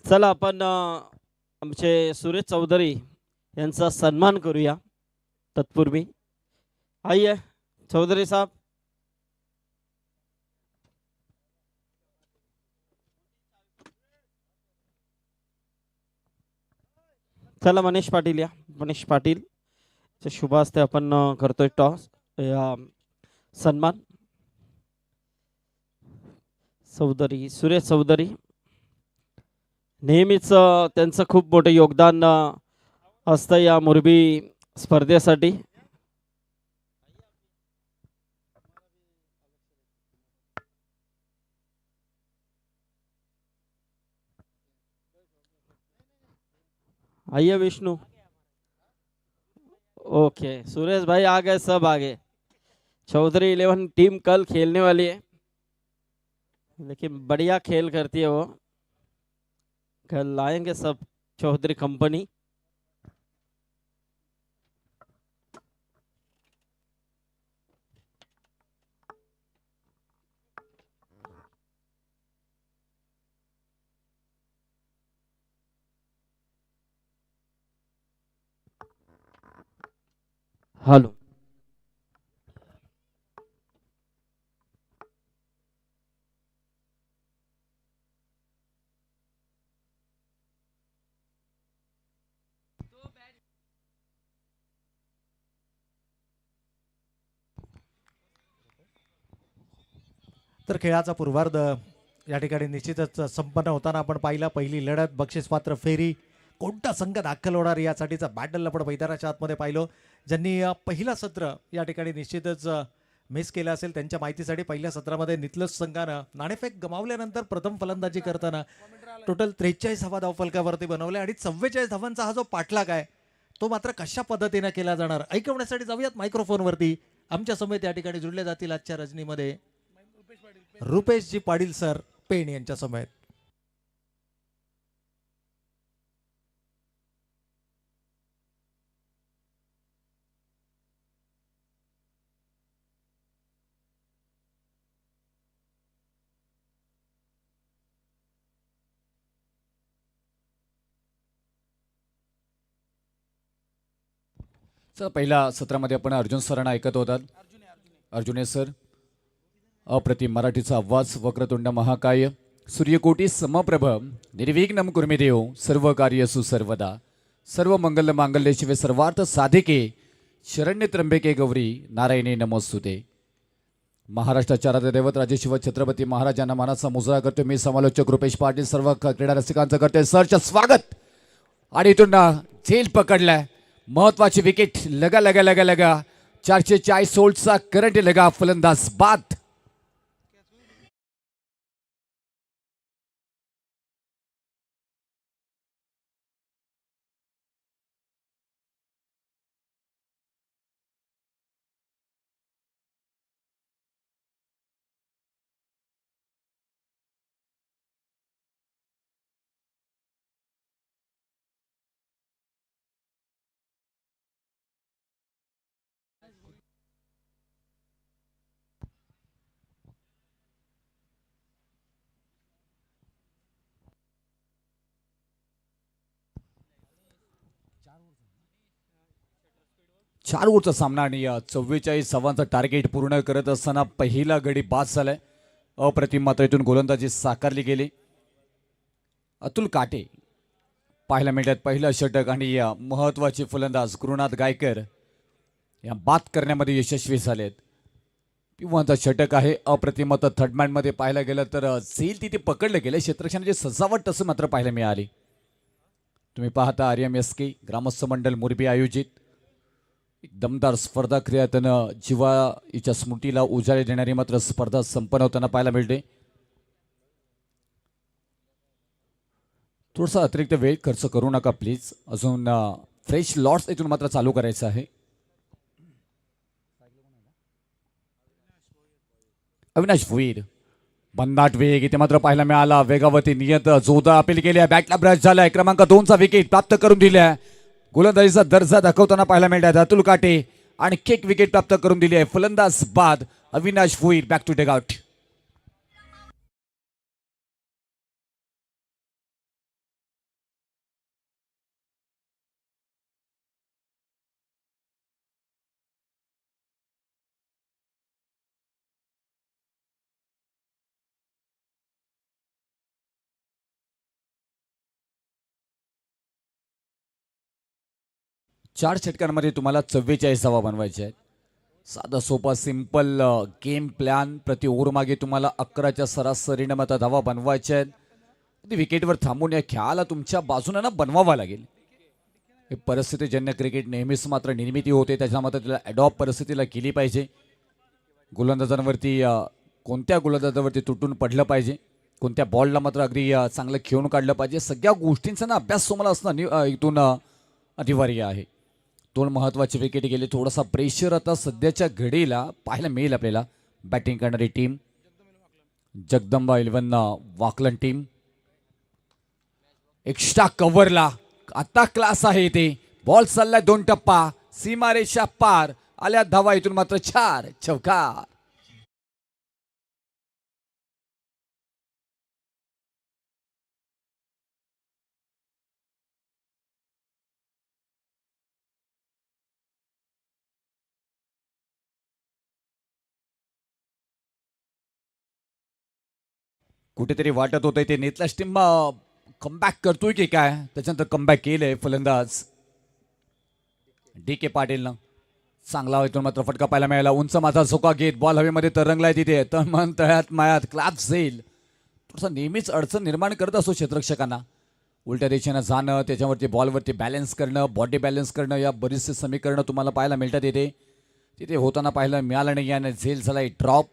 चला आपण आमचे सुरेश चौधरी यांचा सन्मान करूया. तत्पूर्वी आइए चौधरी साहब. चला मनीष पाटील या. मनीष पाटील शुभ हस्ते आपण करतोय टॉस सन्मान. चौधरी, सुरेश चौधरी नेहमीच त्यांचं खूप मोठं योगदान असतं या मोरबी स्पर्धेसाठी. आइए विष्णु. ओके सुरेश भाई आ गए, सब आ गए. चौधरी 11 टीम कल खेलने वाली है, लेकिन बढ़िया खेल करती है वो. कल आएंगे सब चौधरी कंपनी. हॅलो. तर खेळाचा पूर्वार्ध या ठिकाणी निश्चितच संपन्न होताना आपण पाहिला. पहिली लढत बक्षीसपात्र फेरी, कोणता संघ दाखल होणार यासाठीचा बॅटल आपण मैदानाच्या आतमध्ये पाहिलो. ज्यांनी पहिला सत्र या ठिकाणी निश्चितच मिस केला असेल त्यांच्या माहितीसाठी, पहिल्या सत्रामध्ये नितलस संघानं नाणेफेक गमावल्यानंतर प्रथम फलंदाजी करताना टोटल 43 धावा धावफलकावरती बनवल्या आणि 44 धावांचा हा जो पाठलाग आहे तो मात्र कशा पद्धतीने केला जाणार ऐकवण्यासाठी जाऊयात मायक्रोफोनवरती. आमच्या समेत या ठिकाणी जुळले जातील आजच्या रजनीमध्ये रुपेशजी पाटील सर पेण यांच्या समेत. सर पहिल्या सत्रामध्ये आपण अर्जुन सरांना ऐकत होतात. अर्जुने सर, अप्रतिम मराठीचा आवाज, वक्रतुंड महाकाय, सूर्यकोटी समप्रभ, निर्विघ्नं कुर्मे देव, सर्व कार्यसु सर्वदा, सर्व मंगल मांगल्ये शिवे सर्वार्थ साधिके, शरण्य त्र्यंबके गौरी नारायणी नमोस्तुते. महाराष्ट्राच्या आराध्य दैवत राजे शिव छत्रपती महाराजांना मानाचा मुजरा करतो मी समालोचक रुपेश पाटील. सर्व क्रीडा रसिकांचं करते सरचं स्वागत. आणि इथून झेल पकडलाय, महत्वाची विकेट लगा लगा लगा लगा 440 सोल्टचा करंट लगा, फलंदाज बाद. चार ओव्हरचा सामना आणि 44 धावांचा टार्गेट पूर्ण करत असताना पहिला गडी बाद झालाय. अप्रतिम मात्र इथून गोलंदाजी साकारली गेली. अतुल काटे पहिल्या मिनिटात पहिलं षटक आणि महत्वाचे फलंदाज गुरुनाथ गायकर या बाद करण्यामध्ये यशस्वी झालेत. पिवांचा षटक आहे. अप्रतिम थर्ड मॅन मध्ये पाहायला गेलं तर झेल तिथे पकडलं गेलं. क्षेत्ररक्षणाची सजावट तसं मात्र पाहायला मिळाली. तुम्ही पाहता RMSK ग्रामस्थ मंडळ मोरबी आयोजित एक दमदार स्पर्धा क्रियातनं जिवाच्या स्मृतीला उजाळे देणारी मात्र स्पर्धा संपन्न होताना पाहायला मिळते. थोडासा अतिरिक्त वेळ खर्च करू नका प्लीज. अजून फ्रेश लॉट्स इथून मात्र चालू करायचं आहे. अविनाश भोईर भन्नाट वेग इथे मात्र पाहायला मिळाला. वेगावरती नियत जोरदार अपील केली आहे. बॅटला ब्रश झालाय. क्रमांक 2चा विकेट प्राप्त करून दिलाय. गोलंदाजीचा दर्जा दाखवताना पाहायला मिळतात. अतुल काटे आणि एक विकेट प्राप्त करून दिली आहे. फलंदाज बाद. Avinash Bhoir back to dugout. चार षटकांमध्ये तुम्हाला 44 धावा बनवायच्या आहेत. साधा सोपा सिंपल गेम प्लॅन. प्रति ओव्हर मागे तुम्हाला 11च्या सरासरीने मात्र धावा बनवायच्या आहेत. विकेटवर थांबून या खेळाला तुमच्या बाजूने ना बनवावा लागेल. हे परिस्थितीजन्य क्रिकेट नेहमीच मात्र निर्मिती होते. त्याच्या मात्र तिला अडॉप्ट परिस्थितीला केली पाहिजे. गोलंदाजांवरती कोणत्या गोलंदाजावरती तुटून पडलं पाहिजे, कोणत्या बॉलला मात्र अगदी चांगलं खेळून काढलं पाहिजे, सगळ्या गोष्टींचा ना अभ्यास तुम्हाला असणं इथून अनिवार्य आहे. 2 महत्त्वाचे विकेट गेले. थोडासा प्रेशर आता सध्याच्या घडीला पाहायला मिळेल आपल्याला. बॅटिंग करणारी टीम जगदंबा 11 वाकलन टीम. एक्स्ट्रा कव्हरला आता क्लास आहे इथे. बॉल चाललाय 2 टप्पा. सीमारेषा पार. आल्या धावा इथून मात्र 4 चौकार. कुठेतरी वाटत होतं ते नेतलाच टीम कमबॅक करतोय की काय. त्याच्यानंतर कमबॅक केलंय फलंदाज DK पाटीलनं. चांगला इथून मात्र फटका पाहायला मिळाला. उंच माझा झोका घेत बॉल हवेमध्ये तरंगलाय तिथे. तर मन तळ्यात मायात क्लाप झेल थोडासा नेहमीच अडचण निर्माण करत असतो क्षेत्ररक्षकांना. उलट्या दिशेनं जाणं, त्याच्यावरती बॉलवरती बॅलन्स करणं, बॉडी बॅलन्स करणं, या बरीचसे समीकरणं तुम्हाला पाहायला मिळतात तिथे. तिथे होताना पाहायला मिळालं नाही. याने झेल झालाय ड्रॉप.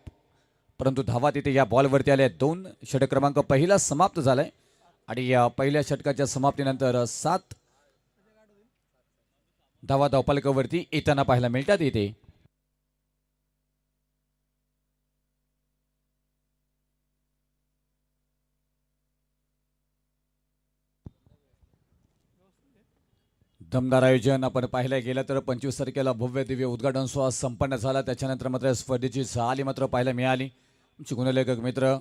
परंतु धावा तिथे या बॉलवरती आल्या. 2 षटक क्रमांक पहिला समाप्त झालाय. आणि या पहिल्या षटकाच्या समाप्तीनंतर 7 धावा धावफलकावरती येताना पाहायला मिळतात इथे. दमदार आयोजन आपण पाहायला गेलं तर 25 तारखेला भव्य दिव्य उद्घाटन सोहळा संपन्न झाला. त्याच्यानंतर मात्र स्पर्धेची झाली मात्र पाहायला मिळाली. आमचे गुणलेखक मित्र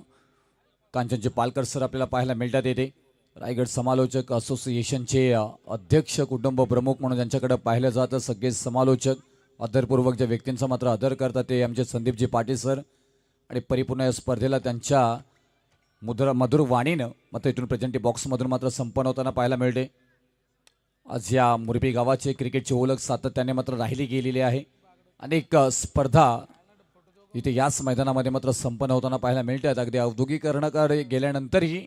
कांचनचे पालकर सर आपल्याला पाहायला मिळतात येते. रायगड समालोचक असोसिएशनचे अध्यक्ष कुटुंब प्रमुख म्हणून ज्यांच्याकडे पाहिलं जातं सगळे समालोचक आदरपूर्वक ज्या व्यक्तींचा मात्र आदर करतात ते आमचे संदीपजी पाटील सर. आणि परिपूर्ण या स्पर्धेला त्यांच्या मधुर वाणीनं मात्र इथून प्रेझेंटी बॉक्समधून मात्र संपन्न होताना पाहायला मिळते. आज या मुरबी गावाचे क्रिकेटची ओळख सातत्याने मात्र राहिली गेलेली आहे. अनेक स्पर्धा इथे याच मैदानामध्ये मात्र संपन्न होताना पाहायला मिळतात. अगदी औद्योगिकरणाकडे गेल्यानंतरही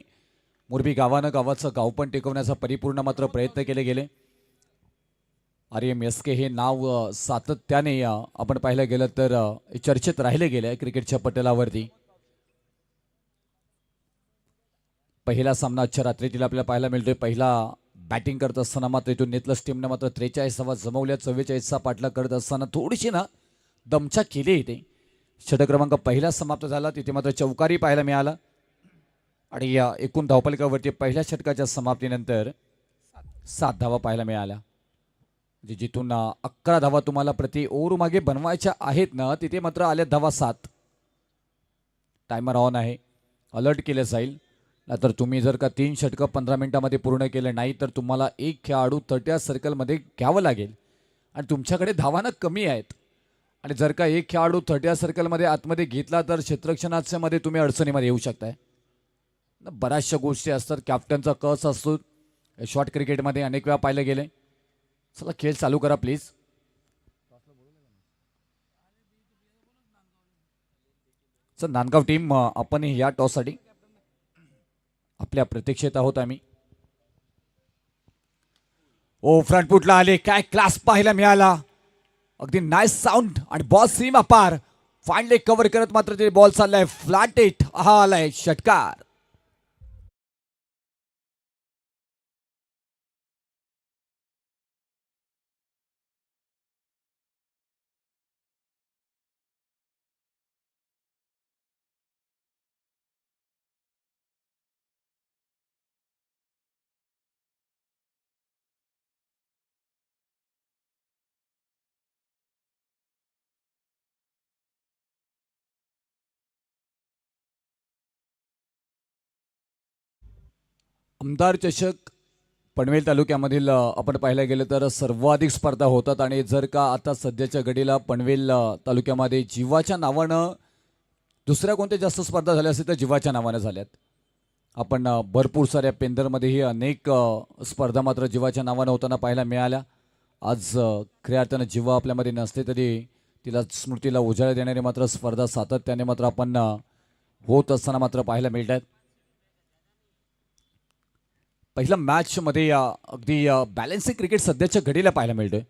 मुरबी गावानं गावाचं गाव पण टिकवण्याचा परिपूर्ण मात्र प्रयत्न केले गेले. RMSK हे नाव सातत्याने आपण पाहिलं गेलं तर चर्चेत राहिले गेले क्रिकेटच्या पटलावरती. पहिला सामना आजच्या रात्रीतील आपल्याला पाहायला मिळतोय. पहिला बॅटिंग करत असताना मात्र इथून नेतलस टीमनं मात्र 43 जमवल्या. 44 पाठलाग करत असताना थोडीशी ना दमछाक केली इथे. षटक क्रमांक पहिला समाप्त झाला तिथे मात्र चौकारी पाहायला मिळाला. आणि या एकूण धावफलकावरती पहिल्या षटकाच्या समाप्तीनंतर 7 धावा पाहायला मिळाल्या. म्हणजे जिथून 11 धावा तुम्हाला प्रति ओव्हर मागे बनवायच्या आहेत ना तिथे मात्र आल्या धावा 7. टायमर ऑन आहे. अलर्ट केलं जाईल. तर तुम्ही जर का 3 षटकं 15 मिनिटांमध्ये पूर्ण केले नाही तर तुम्हाला एक खेळाडू 30 सर्कलमध्ये घ्यावं लागेल. आणि तुमच्याकडे धावानं कमी आहेत. आणि जर का एक खेळाडू 30 सर्कलमध्ये आतमध्ये घेतला तर क्षेत्ररक्षणाच्या मध्ये तुम्ही अडचणीमध्ये येऊ शकताय. बऱ्याचशा गोष्टी असतात. कॅप्टनचा कस असतो शॉर्ट क्रिकेटमध्ये अनेक वेळा पाहिलं गेले. चला खेळ चालू करा प्लीज. सर नांदगाव टीम आपण या टॉससाठी आपल्या प्रतीक्षेत आहोत आम्ही. ओ फ्रंट फुटला आले. काय क्लास पाहायला मिळाला. अगदी नाईस साऊंड आणि बॉल सीमा पार फाइनली कव्हर करत मात्र ते बॉल चाललाय फ्लॅट हिट. हा आलाय षटकार. आमदार चषक पनवेल तालुक्यामधील आपण पाहायला गेलं तर सर्वाधिक स्पर्धा होतात. आणि जर का आता सध्याच्या घडीला पनवेल तालुक्यामध्ये जीवाच्या नावानं दुसऱ्या कोणत्या जास्त स्पर्धा झाल्या असतील तर जीवाच्या नावानं झाल्यात. आपण भरपूर साऱ्या पेंदरमध्येही अनेक स्पर्धा मात्र जीवाच्या नावानं होताना पाहायला मिळाल्या. आज खऱ्या अर्थानं जीवा आपल्यामध्ये नसते तरी तिला स्मृतीला उजाळा देणारी मात्र स्पर्धा सातत्याने मात्र आपण होत असताना मात्र पाहायला मिळतात. पहिल्या मॅचमध्ये अगदी बॅलन्सिंग क्रिकेट सध्याच्या घडीला पाहायला मिळतोय.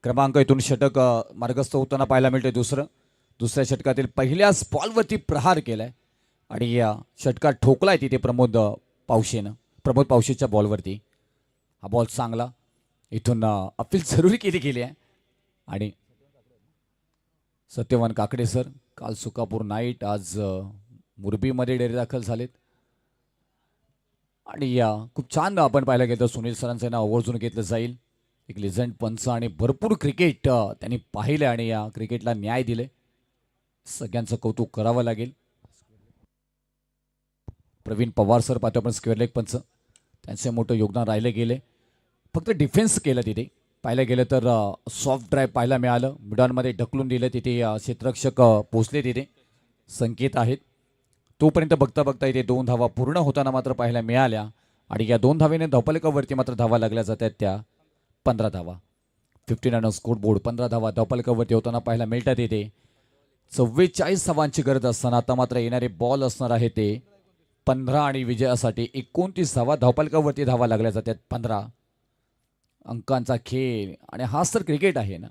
क्रमांक इथून षटक मार्गस्थ होताना पाहायला मिळतोय. दुसऱ्या षटकातील पहिल्याच बॉलवरती प्रहार केलाय आणि या षटकात ठोकलाय तिथे प्रमोद पावशेच्या बॉलवरती. हा बॉल चांगला इथून अपील जरुरी केली गेली आहे. आणि सत्यवान काकडे सर काल सुकापूर नाईट आज मुरबीमध्ये डेरे दाखल झालेत. आणि या खूप छान आपण पाहायला गेलं सुनील सरांचं नाव आवर्जून घेतलं जाईल. एक लेजंड पंच आणि भरपूर क्रिकेट त्यांनी पाहिलं आणि या क्रिकेटला न्याय दिले. सगळ्यांचं कौतुक करावं लागेल. प्रवीण पवार सर पाहतो आपण स्क्वेअर लेग पंच त्यांचे मोठं योगदान राहिले गेले. फक्त डिफेन्स केलं तिथे पाहायला गेलं तर सॉफ्ट ड्राईव्ह पाहायला मिळालं. मिडॉनमध्ये ढकलून दिलं तिथे क्षेत्ररक्षक पोचले तिथे संकेत आहेत. तोपर्यंत बघता बघता इथे 2 धावा पूर्ण होताना मात्र पाहायला मिळाल्या. आणि या 2 धावेने धावफलकावरती मात्र धावा लागल्या जातात त्या 15 धावा. 15 रन स्कोर बोर्ड 15 धावा धावफलकावरती होताना पाहायला मिळतात. इथे 44 धावांची गरज असताना आता मात्र येणारे बॉल असणार आहे ते 15 आणि विजयासाठी 29 धावा धावफलकावरती धावा लागल्या जातात. 15 अंकांचा खेळ आणि हाच तर क्रिकेट आहे ना.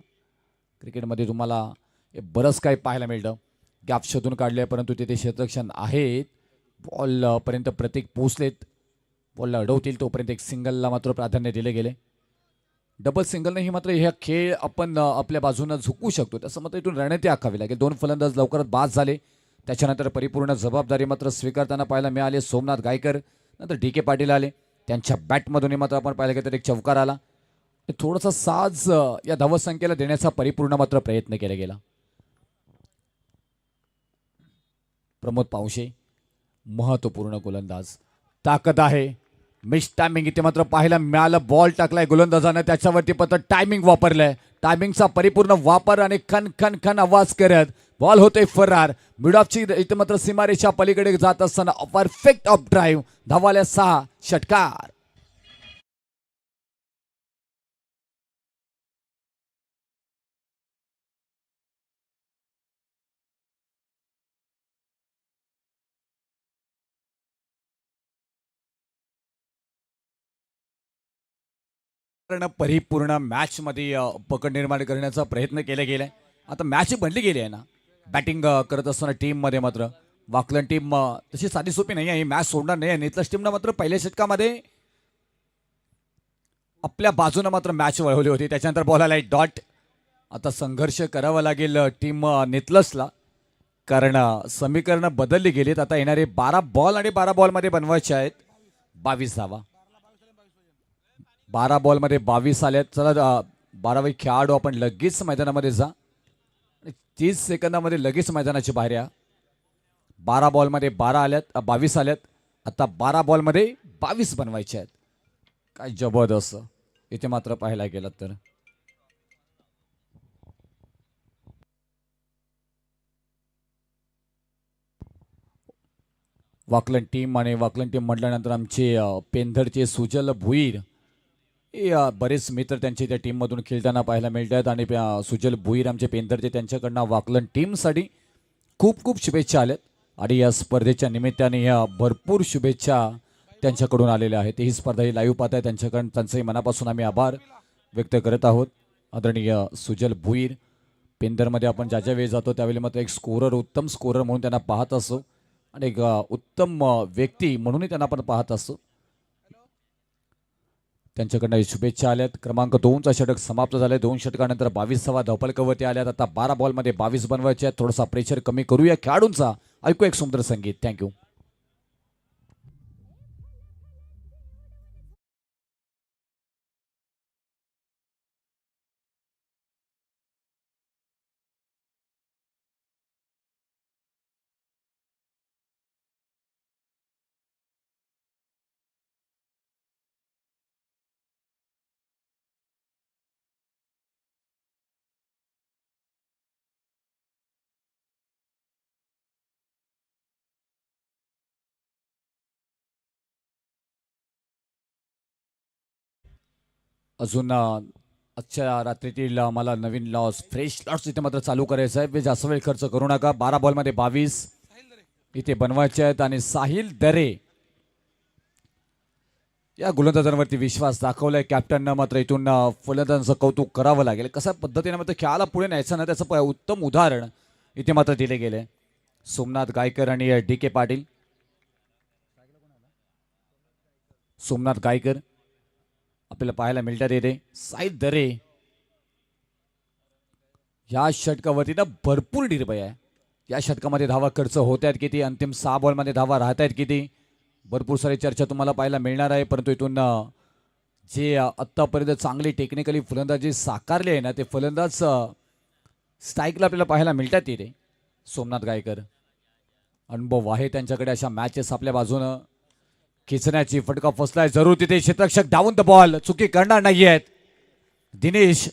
क्रिकेटमध्ये तुम्हाला बरंच काही पाहायला मिळतं. गॅप शोधून काढले परंतु तिथे क्षेत्ररक्षण आहेत. बॉलपर्यंत प्रत्येक पोचलेत. बॉलला अडवतील तोपर्यंत एक सिंगलला मात्र प्राधान्य दिले गेले. डबल सिंगलनेही मात्र ह्या खेळ आपण आपल्या बाजूने झुकवू शकतो. तसं मात्र इथून रणनीती आखावी लागेल. 2 फलंदाज लवकरच बाद झाले. त्याच्यानंतर परिपूर्ण जबाबदारी मात्र स्वीकारताना पाहायला मिळाली. सोमनाथ गायकर नंतर डी के पाटील आले. त्यांच्या बॅटमधूनही मात्र आपण पाहिलं की तर एक चौकार आला. थोडासा साज या धावसंख्येला देण्याचा परिपूर्ण मात्र प्रयत्न केला गेला. प्रमोद पावशे महत्वपूर्ण गोलंदाज, ताकद आहे. मिस टायमिंग इथे मात्र पाहायला मिळालं. बॉल टाकलाय गोलंदाजानं, त्याच्यावरती पत्र टायमिंग वापरलंय. टायमिंगचा परिपूर्ण वापर आणि खन खन खन आवाज करत बॉल होतोय फरार. मिड ऑफची इथे मात्र सीमारेषा पलीकडे जात असताना परफेक्ट ऑफ ड्राईव्ह. धावाल्या 6 षटकार. परिपूर्ण मॅच मध्ये पकड निर्माण करण्याचा प्रयत्न केला गेलाय. आता मॅच बनली गेली आहे ना. बॅटिंग करत असताना टीम मध्ये मात्र वाकलन टीम तशी साधी सोपी नाही आहे. ही मॅच सोडणार नाही. नेतलस टीमनं मात्र पहिल्या षटकामध्ये आपल्या बाजूने मात्र मॅच वळवली होती. त्याच्यानंतर बॉल एक डॉट. आता संघर्ष करावा लागेल टीम नेतलसला, कारण समीकरणं बदलली गेलीत. आता येणारे 12 बॉल आणि 12 बॉलमध्ये बनवायचे आहेत 22 धावा. 12 बॉलमध्ये 22 आल्यात. चला 12वे खेळाडू आपण लगेच मैदानामध्ये जा. 30 सेकंदामध्ये लगेच मैदानाची बाहेर या. 12 बॉलमध्ये 12 आल्यात, 22 आल्यात. आता 12 बॉलमध्ये 22 बनवायचे आहेत. काय जबरदस्त इथे मात्र पाहायला गेलं तर. वाकलन टीम आणि वाकलन टीम म्हटल्यानंतर आमचे पेंधरचे सुजल भुईर हे बरेच मित्र त्यांचे त्या टीममधून खेळताना पाहायला मिळतात. आणि सुजल भुईर आमचे पेंधरचे, त्यांच्याकडनं वाकलन टीमसाठी खूप खूप शुभेच्छा आल्यात. आणि या स्पर्धेच्या निमित्ताने या भरपूर शुभेच्छा त्यांच्याकडून आलेल्या आहेत. ही स्पर्धा ही लाईव्ह पाहत आहे, त्यांच्याकडून त्यांचंही मनापासून आम्ही आभार व्यक्त करत आहोत. आदरणीय सुजल भुईर. पेंधरमध्ये आपण ज्या ज्या वेळी जातो त्यावेळी मात्र एक स्कोरर, उत्तम स्कोरर म्हणून त्यांना पाहत असतो आणि एक उत्तम व्यक्ती म्हणूनही त्यांना आपण पाहत असतो. त्यांच्याकडनं शुभेच्छा आल्यात. क्रमांक 2चा षटक समाप्त झालाय. 2 षटकानंतर 22वा धावफलकावरती आल्यात. आता 12 बॉलमध्ये 22 बनवायचे आहेत. थोडासा प्रेशर कमी करूया खेळाडूंचा. ऐकू एक सुंदर संगीत. थँक्यू. अजून आजच्या रात्रीतील मला नवीन लॉस, फ्रेश लॉस इथे मात्र चालू करायचं आहे. जास्त वेळ खर्च करू नका. 12 बॉलमध्ये 22 इथे बनवायचे आहेत. आणि साहिल दरे या गोलंदाजांवरती विश्वास दाखवलाय कॅप्टननं. मात्र इथून फलंदाजांचं कौतुक करावं लागेल. कशा पद्धतीने मात्र खेळाला पुढे न्यायचं ना, त्याचं उत्तम उदाहरण इथे मात्र दिले गेले. सोमनाथ गायकर आणि डी के पाटील. सोमनाथ गायकर आपल्याला पाहायला मिळतात येते. साहिल दरे या षटकावरती ना भरपूर निर्भय आहे. या षटकामध्ये धावा खर्च होत आहेत किती, अंतिम 6 बॉलमध्ये धावा राहत आहेत किती, भरपूर सारी चर्चा तुम्हाला पाहायला मिळणार आहे. परंतु इथून जे आत्तापर्यंत चांगली टेक्निकली फलंदाजी साकारली आहे ना, ते फलंदाज स्ट्राईकला आपल्याला पाहायला मिळतात तिथे. सोमनाथ गायकर अनुभव आहे त्यांच्याकडे. अशा मॅचेस आपल्या बाजूनं खेचण्याची. फटका फसलाय जरूर तिथे. क्षेत्ररक्षक डाऊन द बॉल, चुकी करणार नाही आहेत. दिनेश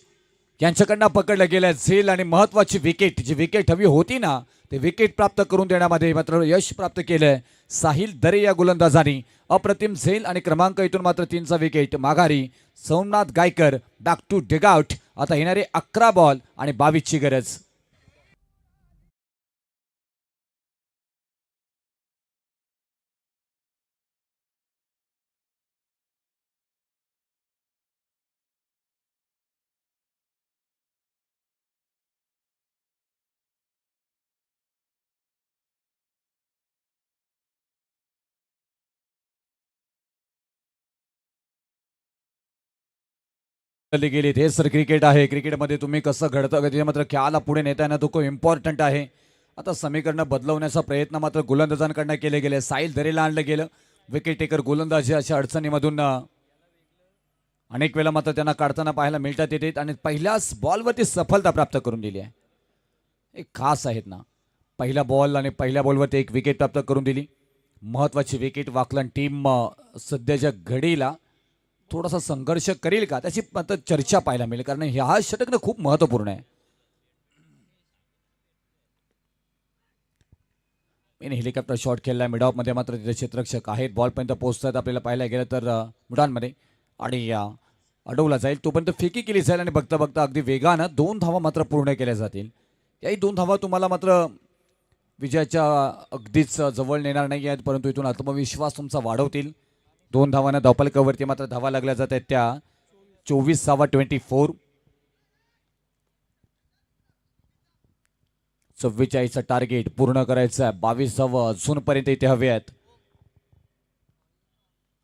यांच्याकडनं पकडलं गेलं झेल आणि महत्वाची विकेट, जी विकेट हवी होती ना, ते विकेट प्राप्त करून देण्यामध्ये मात्र यश प्राप्त केलंय साहिल दरे या गोलंदाजांनी. अप्रतिम झेल आणि क्रमांक इथून मात्र 3चा विकेट माघारी. Somnath Gaikar back to dugout. आता येणारे 11 बॉल आणि 22ची गरज. गेली हे सर क्रिकेट आहे. क्रिकेटमध्ये तुम्ही कसं घडतं ते मात्र खेळाला पुढे नेताना तो खूप इम्पॉर्टंट आहे. आता समीकरण बदलवण्याचा प्रयत्न मात्र गोलंदाजांकडनं केले गेले. साहिल दरेला आणलं गेलं. विकेट टेकर गोलंदाजी अशा अडचणीमधून अनेक वेळा मात्र त्यांना काढताना पाहायला मिळतात येते आणि पहिल्याच बॉलवरती सफलता प्राप्त करून दिली आहे. एक खास आहेत ना, पहिला बॉल आणि पहिल्या बॉलवरती एक विकेट प्राप्त करून दिली. महत्वाची विकेट. वाकलन टीम सध्याच्या घडीला थोडासा संघर्ष करेल का त्याची मात्र चर्चा पाहायला मिळेल, कारण ह्या षटक खूप महत्वपूर्ण आहे. हेलिकॉप्टर शॉट खेळलाय मिडऑफ मध्ये, मात्र तिथे क्षेत्ररक्षक आहेत. बॉलपर्यंत पोहोचतात आपल्याला पाहायला गेलं तर मुडांमध्ये आणि अडवला जाईल. तोपर्यंत फेकी केली जाईल आणि बघता बघता अगदी वेगानं 2 धावा मात्र पूर्ण केल्या जातील. याही 2 धावा तुम्हाला मात्र विजयाच्या अगदीच जवळ नेणार नाही आहेत, परंतु इथून आत्मविश्वास तुमचा वाढवतील. 2 धावांना धावपलकावरती मात्र धावा लागल्या जात आहेत त्या 24/24. 44चं टार्गेट पूर्ण करायचं आहे. 22 धावा अजूनपर्यंत इथे हवे आहेत.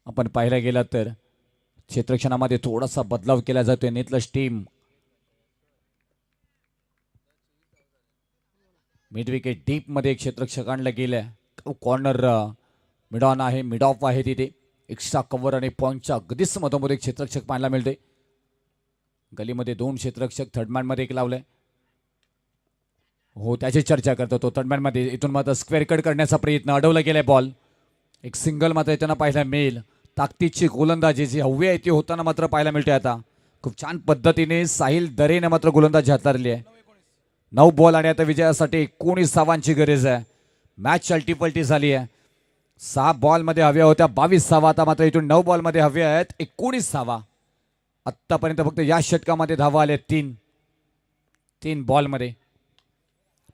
आपण पाहायला गेला तर क्षेत्ररक्षणामध्ये थोडासा बदलाव केला जातोय. नेतलस टीम मिड विकेट डीप मध्ये क्षेत्ररक्षक आणला गेलाय. कॉर्नर मिडॉन आहे, मिड ऑफ आहे तिथे. एक्स्ट्रा कव्हर आणि पॉइंटच्या अगदीच मधोमध क्षेत्ररक्षक पाहायला मिळते. गलीमध्ये 2 क्षेत्ररक्षक. थर्डमॅन मध्ये एक लावलंय. हो, त्याची चर्चा करतो तो थर्डमॅन मध्ये. इथून मात्र स्क्वेअर कट करण्याचा प्रयत्न. अडवला गेलाय बॉल. एक सिंगल मात्र त्यांना पाहायला मिळेल. ताकदीची गोलंदाजी जी हवी आहे ती होताना मात्र पाहायला मिळते. आता खूप छान पद्धतीने साहिल दरेने मात्र गोलंदाजी हाताळली आहे. 9 बॉल आणि आता विजयासाठी 19 धावांची गरज आहे. मॅच अल्टीपल्टी झाली आहे. 6 बॉलमध्ये हव्या होत्या 22 धावा, आता मात्र इथून 9 बॉलमध्ये हव्या आहेत 19 धावा. आत्तापर्यंत फक्त या षटकामध्ये धावा आल्या 3 बॉलमध्ये.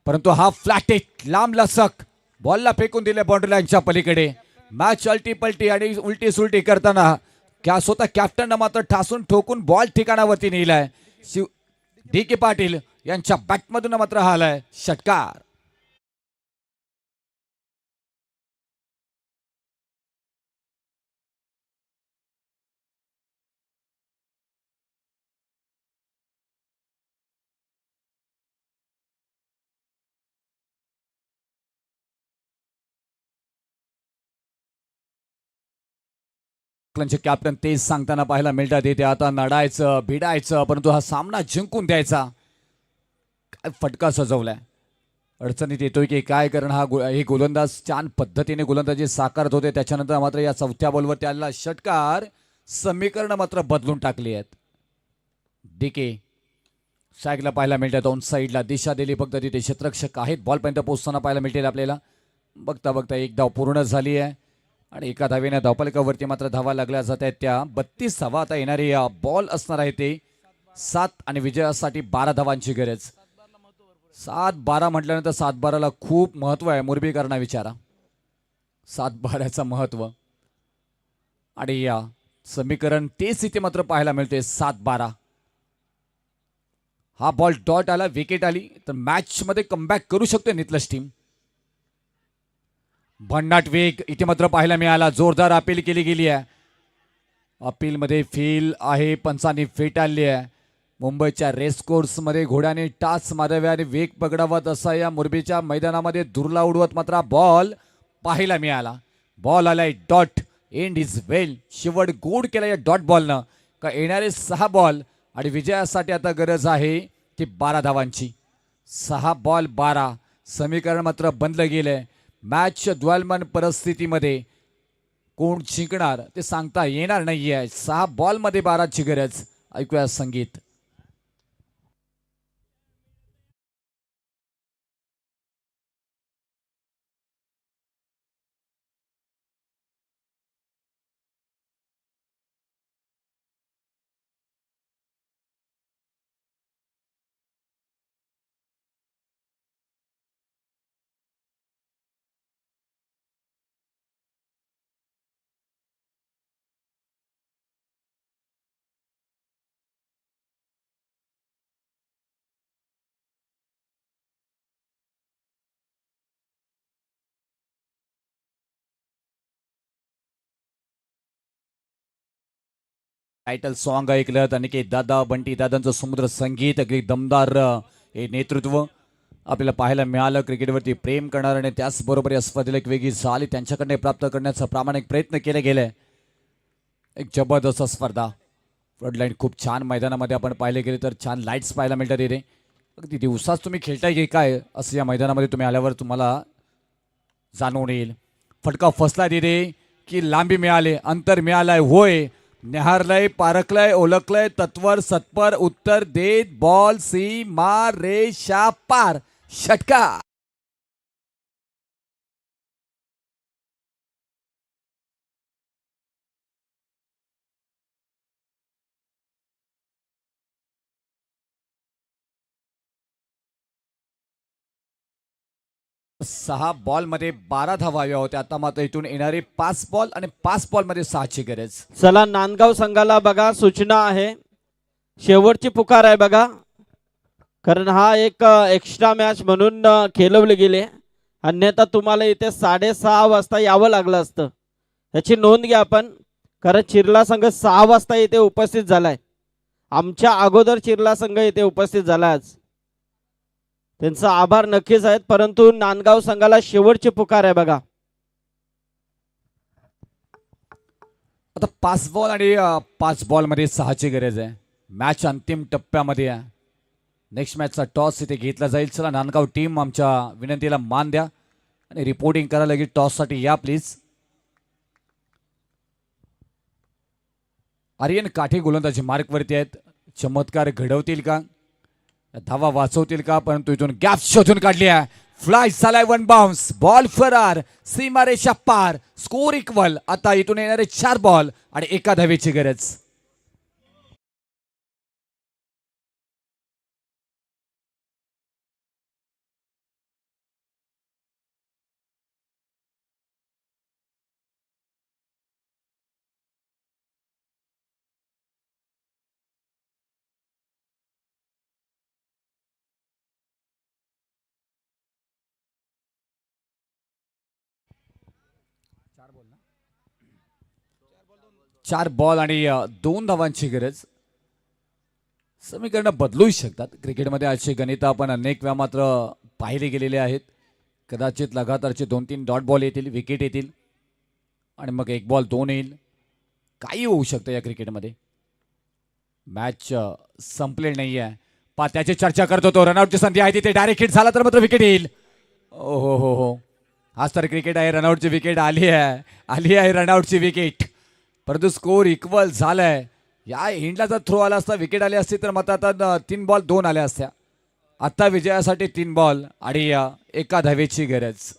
परंतु हा फ्लॅट हिट लांब लचक बॉलला फेकून दिले बाउंड्री लाईनच्या पलीकडे. मॅच अल्टीपल्टी आणि उलटी सुलटी करताना स्वतः कॅप्टननं मात्र ठासून ठोकून बॉल ठिकाणावरती नेलाय. डी के पाटील यांच्या बॅटमधून मात्र हा आलाय षटकार. कॅप्टन तेच सांगताना पाहायला मिळतात येते. आता नडायचं भिडायचं, परंतु हा सामना जिंकून द्यायचा. काय फटका सजवलाय. अडचणीत येतोय की काय, कारण हे गोलंदाज छान पद्धतीने गोलंदाजी साकारत होते. त्याच्यानंतर मात्र या 4थ्या बॉलवरती आलेला षटकार समीकरण मात्र बदलून टाकली आहेत. डीके साईडला पाहायला मिळतात. ऑन साईडला दिशा दिली फक्त तिथे क्षेत्ररक्षक आहेत. बॉलपर्यंत पोहोचताना पाहायला मिळतील आपल्याला. बघता बघता एक धाव पूर्ण झाली आहे आणि एका धावेने धावपलकावरती मात्र धावा लागल्या जात आहेत त्या 32 धावा. आता येणारी बॉल असणार आहे ते 7 आणि विजयासाठी 12 धावांची गरज. 7-12 म्हटल्यानंतर 7-12ला खूप महत्व आहे. मुरबीकरांना विचारा 7-12चं महत्व. आणि या समीकरण तेच इथे मात्र पाहायला मिळते 7-12. हा बॉल डॉट आला, विकेट आली तर मॅच मध्ये कमबॅक करू शकते नेतलस टीम. भन्नाट वेग इथे मात्र पाहायला मिळाला. जोरदार अपील केली गेली आहे. अपील मध्ये फील आहे, पंचांनी फेटाळली आहे. मुंबईच्या रेस कोर्स मध्ये घोड्याने टाच मारावे आणि वेग पकडावा तसा या मुरबीच्या मैदानामध्ये दुर्ला उडवत मात्र बॉल पाहायला मिळाला. बॉल आलाय डॉट. एंड इज वेल. शेवट गोड केला या डॉट बॉलनं. का येणारे 6 बॉल आणि विजयासाठी आता गरज आहे ती 12 धावांची. 6 बॉल 12. समीकरण मात्र बदललं गेलंय. मॅच द्वैल्मन परिस्थितीमध्ये कोण जिंकणार ते सांगता येणार नाहीये. 6 बॉलमध्ये 12ची गरज. ऐकूया संगीत. टायटल सॉन्ग ऐकलं अनिकेत दादा बंटी दादांचं समुद्र संगीत अगदी दमदार हे नेतृत्व आपल्याला पाहायला मिळालं. क्रिकेटवरती प्रेम करणार आणि त्याचबरोबर या स्पर्धेला एक वेगळी झाली त्यांच्याकडे प्राप्त करण्याचा प्रामाणिक प्रयत्न केले गेले. एक जबरदस्त स्पर्धा फ्लडलाईन खूप छान मैदानामध्ये आपण पाहिले गेले तर छान लाईट्स पाहायला मिळतात इथे. अगदी दिवसाच तुम्ही खेळताय की काय असं या मैदानामध्ये तुम्ही आल्यावर तुम्हाला जाणवून येईल. फटका फसला तिथे की लांबी मिळाले अंतर मिळालंय होय निहारलंय पारखलंय ओळखलंय तत्वर सत्पर उत्तर देत बॉल सी मार रेषा पार षटका. सहा बॉल मध्ये 12 धावा हव्या होत्या. आता मात्र इथून येणारे 5 बॉल आणि 5 बॉल मध्ये 6ची गरज. चला नांदगाव संघाला बघा सूचना आहे शेवटची पुकार आहे बघा कारण हा एक एक्स्ट्रा मॅच म्हणून खेळवले गेले अन्यथा तुम्हाला इथे 6:30 वाजता यावं लागलं असतं. याची नोंद घ्या आपण कारण चिरला संघ 6 वाजता इथे उपस्थित झालाय. आमच्या अगोदर चिरला संघ इथे उपस्थित झाला आज. त्यांचा आभार नक्कीच आहेत परंतु नांदगाव संघाला शेवटची पुकार आहे बघा. आता 5 बॉल आणि 5 बॉल मध्ये 6ची गरज आहे. मॅच अंतिम टप्प्यामध्ये आहे. नेक्स्ट मॅचचा टॉस इथे घेतला जाईल. चला नांदगाव टीम आमच्या विनंतीला मान द्या आणि रिपोर्टिंग करायला लगेच टॉससाठी या प्लीज. आर्यन काठे गोलंदाजी मार्कवरती आहेत. चमत्कार घडवतील का धावा वाचवतील का परंतु इथून गॅप शोधून काढली आहे. फ्लाय झालाय 1 बाउन्स बॉल फरार सीमारेषा पार स्कोर इक्वल. आता इथून येणारे 4 बॉल आणि 1 धावेची गरज. चार बॉल आणि 2 धावांची गरज. समीकरण बदलू शकतात क्रिकेटमध्ये. अशी गणित आपण अनेक वेळा मात्र पाहिले गेलेले आहेत. कदाचित लगातारचे 2-3 डॉट बॉल येतील विकेट येतील आणि मग 1 बॉल 2 येईल. काही होऊ शकतं या क्रिकेटमध्ये. मॅच संपलेली नाही आहे. त्याची चर्चा करत होतो. रनआउटची संधी आहे तिथे डायरेक्ट हिट झाला तर मात्र विकेट येईल. ओ हो हो हो आज तर क्रिकेट आहे. रनआउटची विकेट आली आहे रनआउटची विकेट परंतु स्कोर इक्वल झालाय. या हिंडला जर थ्रो आला असता विकेट आली असती तर मात्र आता 3 बॉल 2 आल्या असत्या. आता विजयासाठी 3 बॉल आणि 1 धावेची गरज.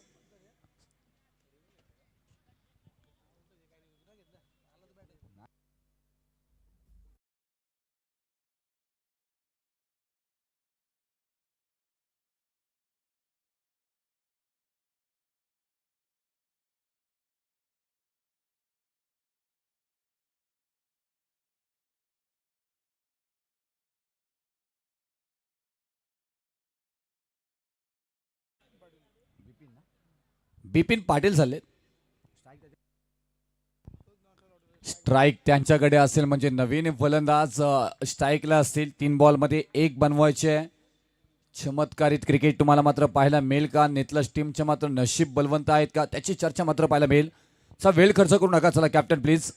बिपिन पाटील झाले. स्ट्राईक त्यांच्याकडे असेल म्हणजे नवीन फलंदाज स्ट्राईकला असतील. 3 बॉल मध्ये 1 बनवायचे. चमत्कारित क्रिकेट तुम्हाला मात्र पाहायला मिळेल का. नेतलस टीमचे मात्र नशीब बलवंत आहेत का त्याची चर्चा मात्र पाहायला मिळेल. चा वेळ खर्च करू नका. चला कॅप्टन प्लीज.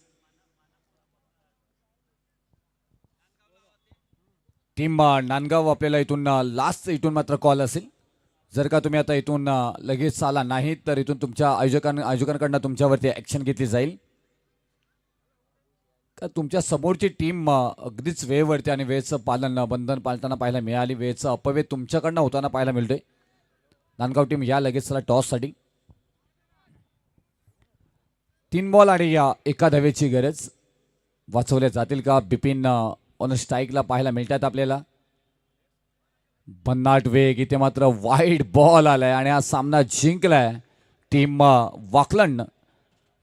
टीम नांदगाव आपल्याला इथून लास्ट इथून मात्र कॉल असेल. जर का तुम्ही आता इथून लगेच आला नाही तर इथून तुमच्या आयोजकांकडून तुमच्यावरती ऍक्शन घेतली जाईल. का तुमच्या समोरची टीम अगदीच वेळेवरती आणि वेळेचं पालन बंधन पाळताना पाहायला मिळाली. वेळेचा अपव्यय तुमच्याकडनं होताना पाहायला मिळतोय. नांदगाव टीम या लगेच चला टॉससाठी. 3 बॉल आणि 1 धावेची गरज. वाचवल्या जातील का. बिपिन ऑन स्ट्राईकला पाहायला मिळतात आपल्याला. भन्नाट वेग इथे मात्र वाईड बॉल आलाय आणि हा सामना जिंकलाय टीम वाकलंड.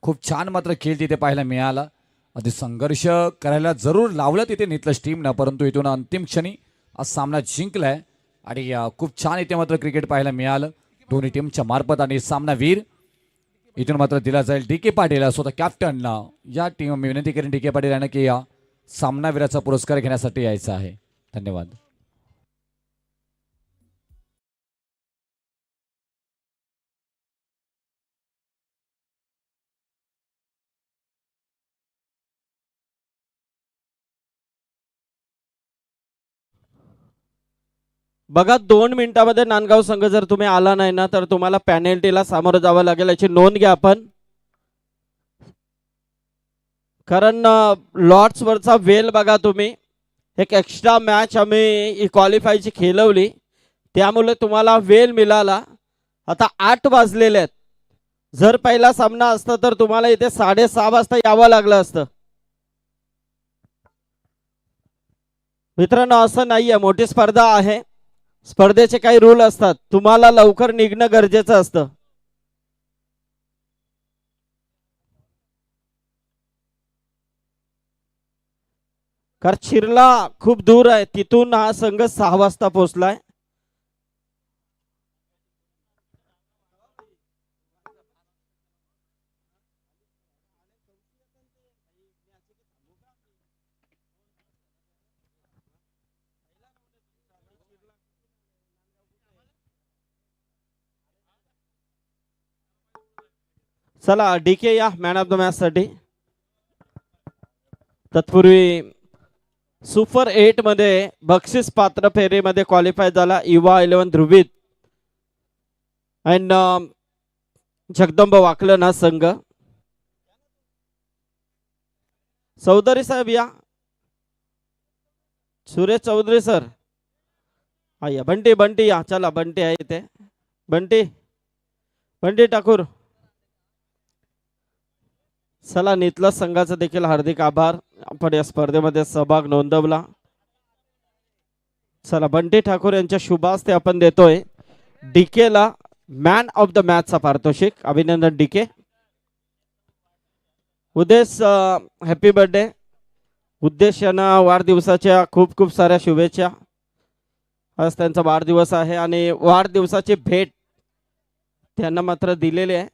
खूप छान मात्र खेळ तिथे पाहायला मिळाला. आधी संघर्ष करायला जरूर लावलं तिथे नेतलस टीमनं परंतु इथून अंतिम क्षणी हा सामना जिंकलाय आणि खूप छान इथे मात्र क्रिकेट पाहायला मिळालं दोन्ही टीमच्या मार्फत. आणि सामनावीर इथून मात्र दिला जाईल डी के पाटील स्वतः कॅप्टन. या टीम मी विनंती करेन डी के पाटील यांना की सामनावीराचा पुरस्कार घेण्यासाठी यायचं आहे. धन्यवाद. बघा 2 मिनिटामध्ये नांदगाव संघ जर तुम्ही आला नाही ना तर तुम्हाला पॅनल्टीला सामोरं जावं लागेल, याची नोंद घ्या आपण. कारण लॉर्ड्स वरचा वेल बघा तुम्ही, एक एक्स्ट्रा मॅच आम्ही क्वालिफायची खेळवली त्यामुळे तुम्हाला वेल मिळाला. आता 8 वाजलेले आहेत. जर पहिला सामना असता तर तुम्हाला इथे 6:30 वाजता यावं लागलं असतं. मित्रांनो असं नाहीये, मोठी स्पर्धा आहे, स्पर्धेचे काही रूल असतात, तुम्हाला लवकर निघणं गरजेचं असतं. कारण शिरला खूप दूर आहे, तिथून हा संघ 6 वाजता पोहोचलाय. चला डीके या मॅन ऑफ द मॅच साठी. तत्पूर्वी सुपर 8 मध्ये बक्षीस पात्र फेरीमध्ये क्वालिफाय झाला युवा 11 ध्रुवीत अँड जगदंब वाकलन हा संघ. चौधरी साहेब या, सुरेश चौधरी सर या. बंटी बंटी या, चला बंटी आहे इथे. बंटी बंटी ठाकूर. चला नितला संघाचा देखील हार्दिक आभार, आपण या स्पर्धेमध्ये सहभाग नोंदवला. चला बंटी ठाकूर यांच्या शुभास्ते आपण देतोय डीकेला मॅन ऑफ द मॅचचा पारितोषिक. अभिनंदन डीके. उद्देश हॅपी बर्थडे. उद्देश यांना वाढदिवसाच्या खूप खूप साऱ्या शुभेच्छा. आज त्यांचा वाढदिवस आहे आणि वाढदिवसाची भेट त्यांना मात्र दिलेली आहे.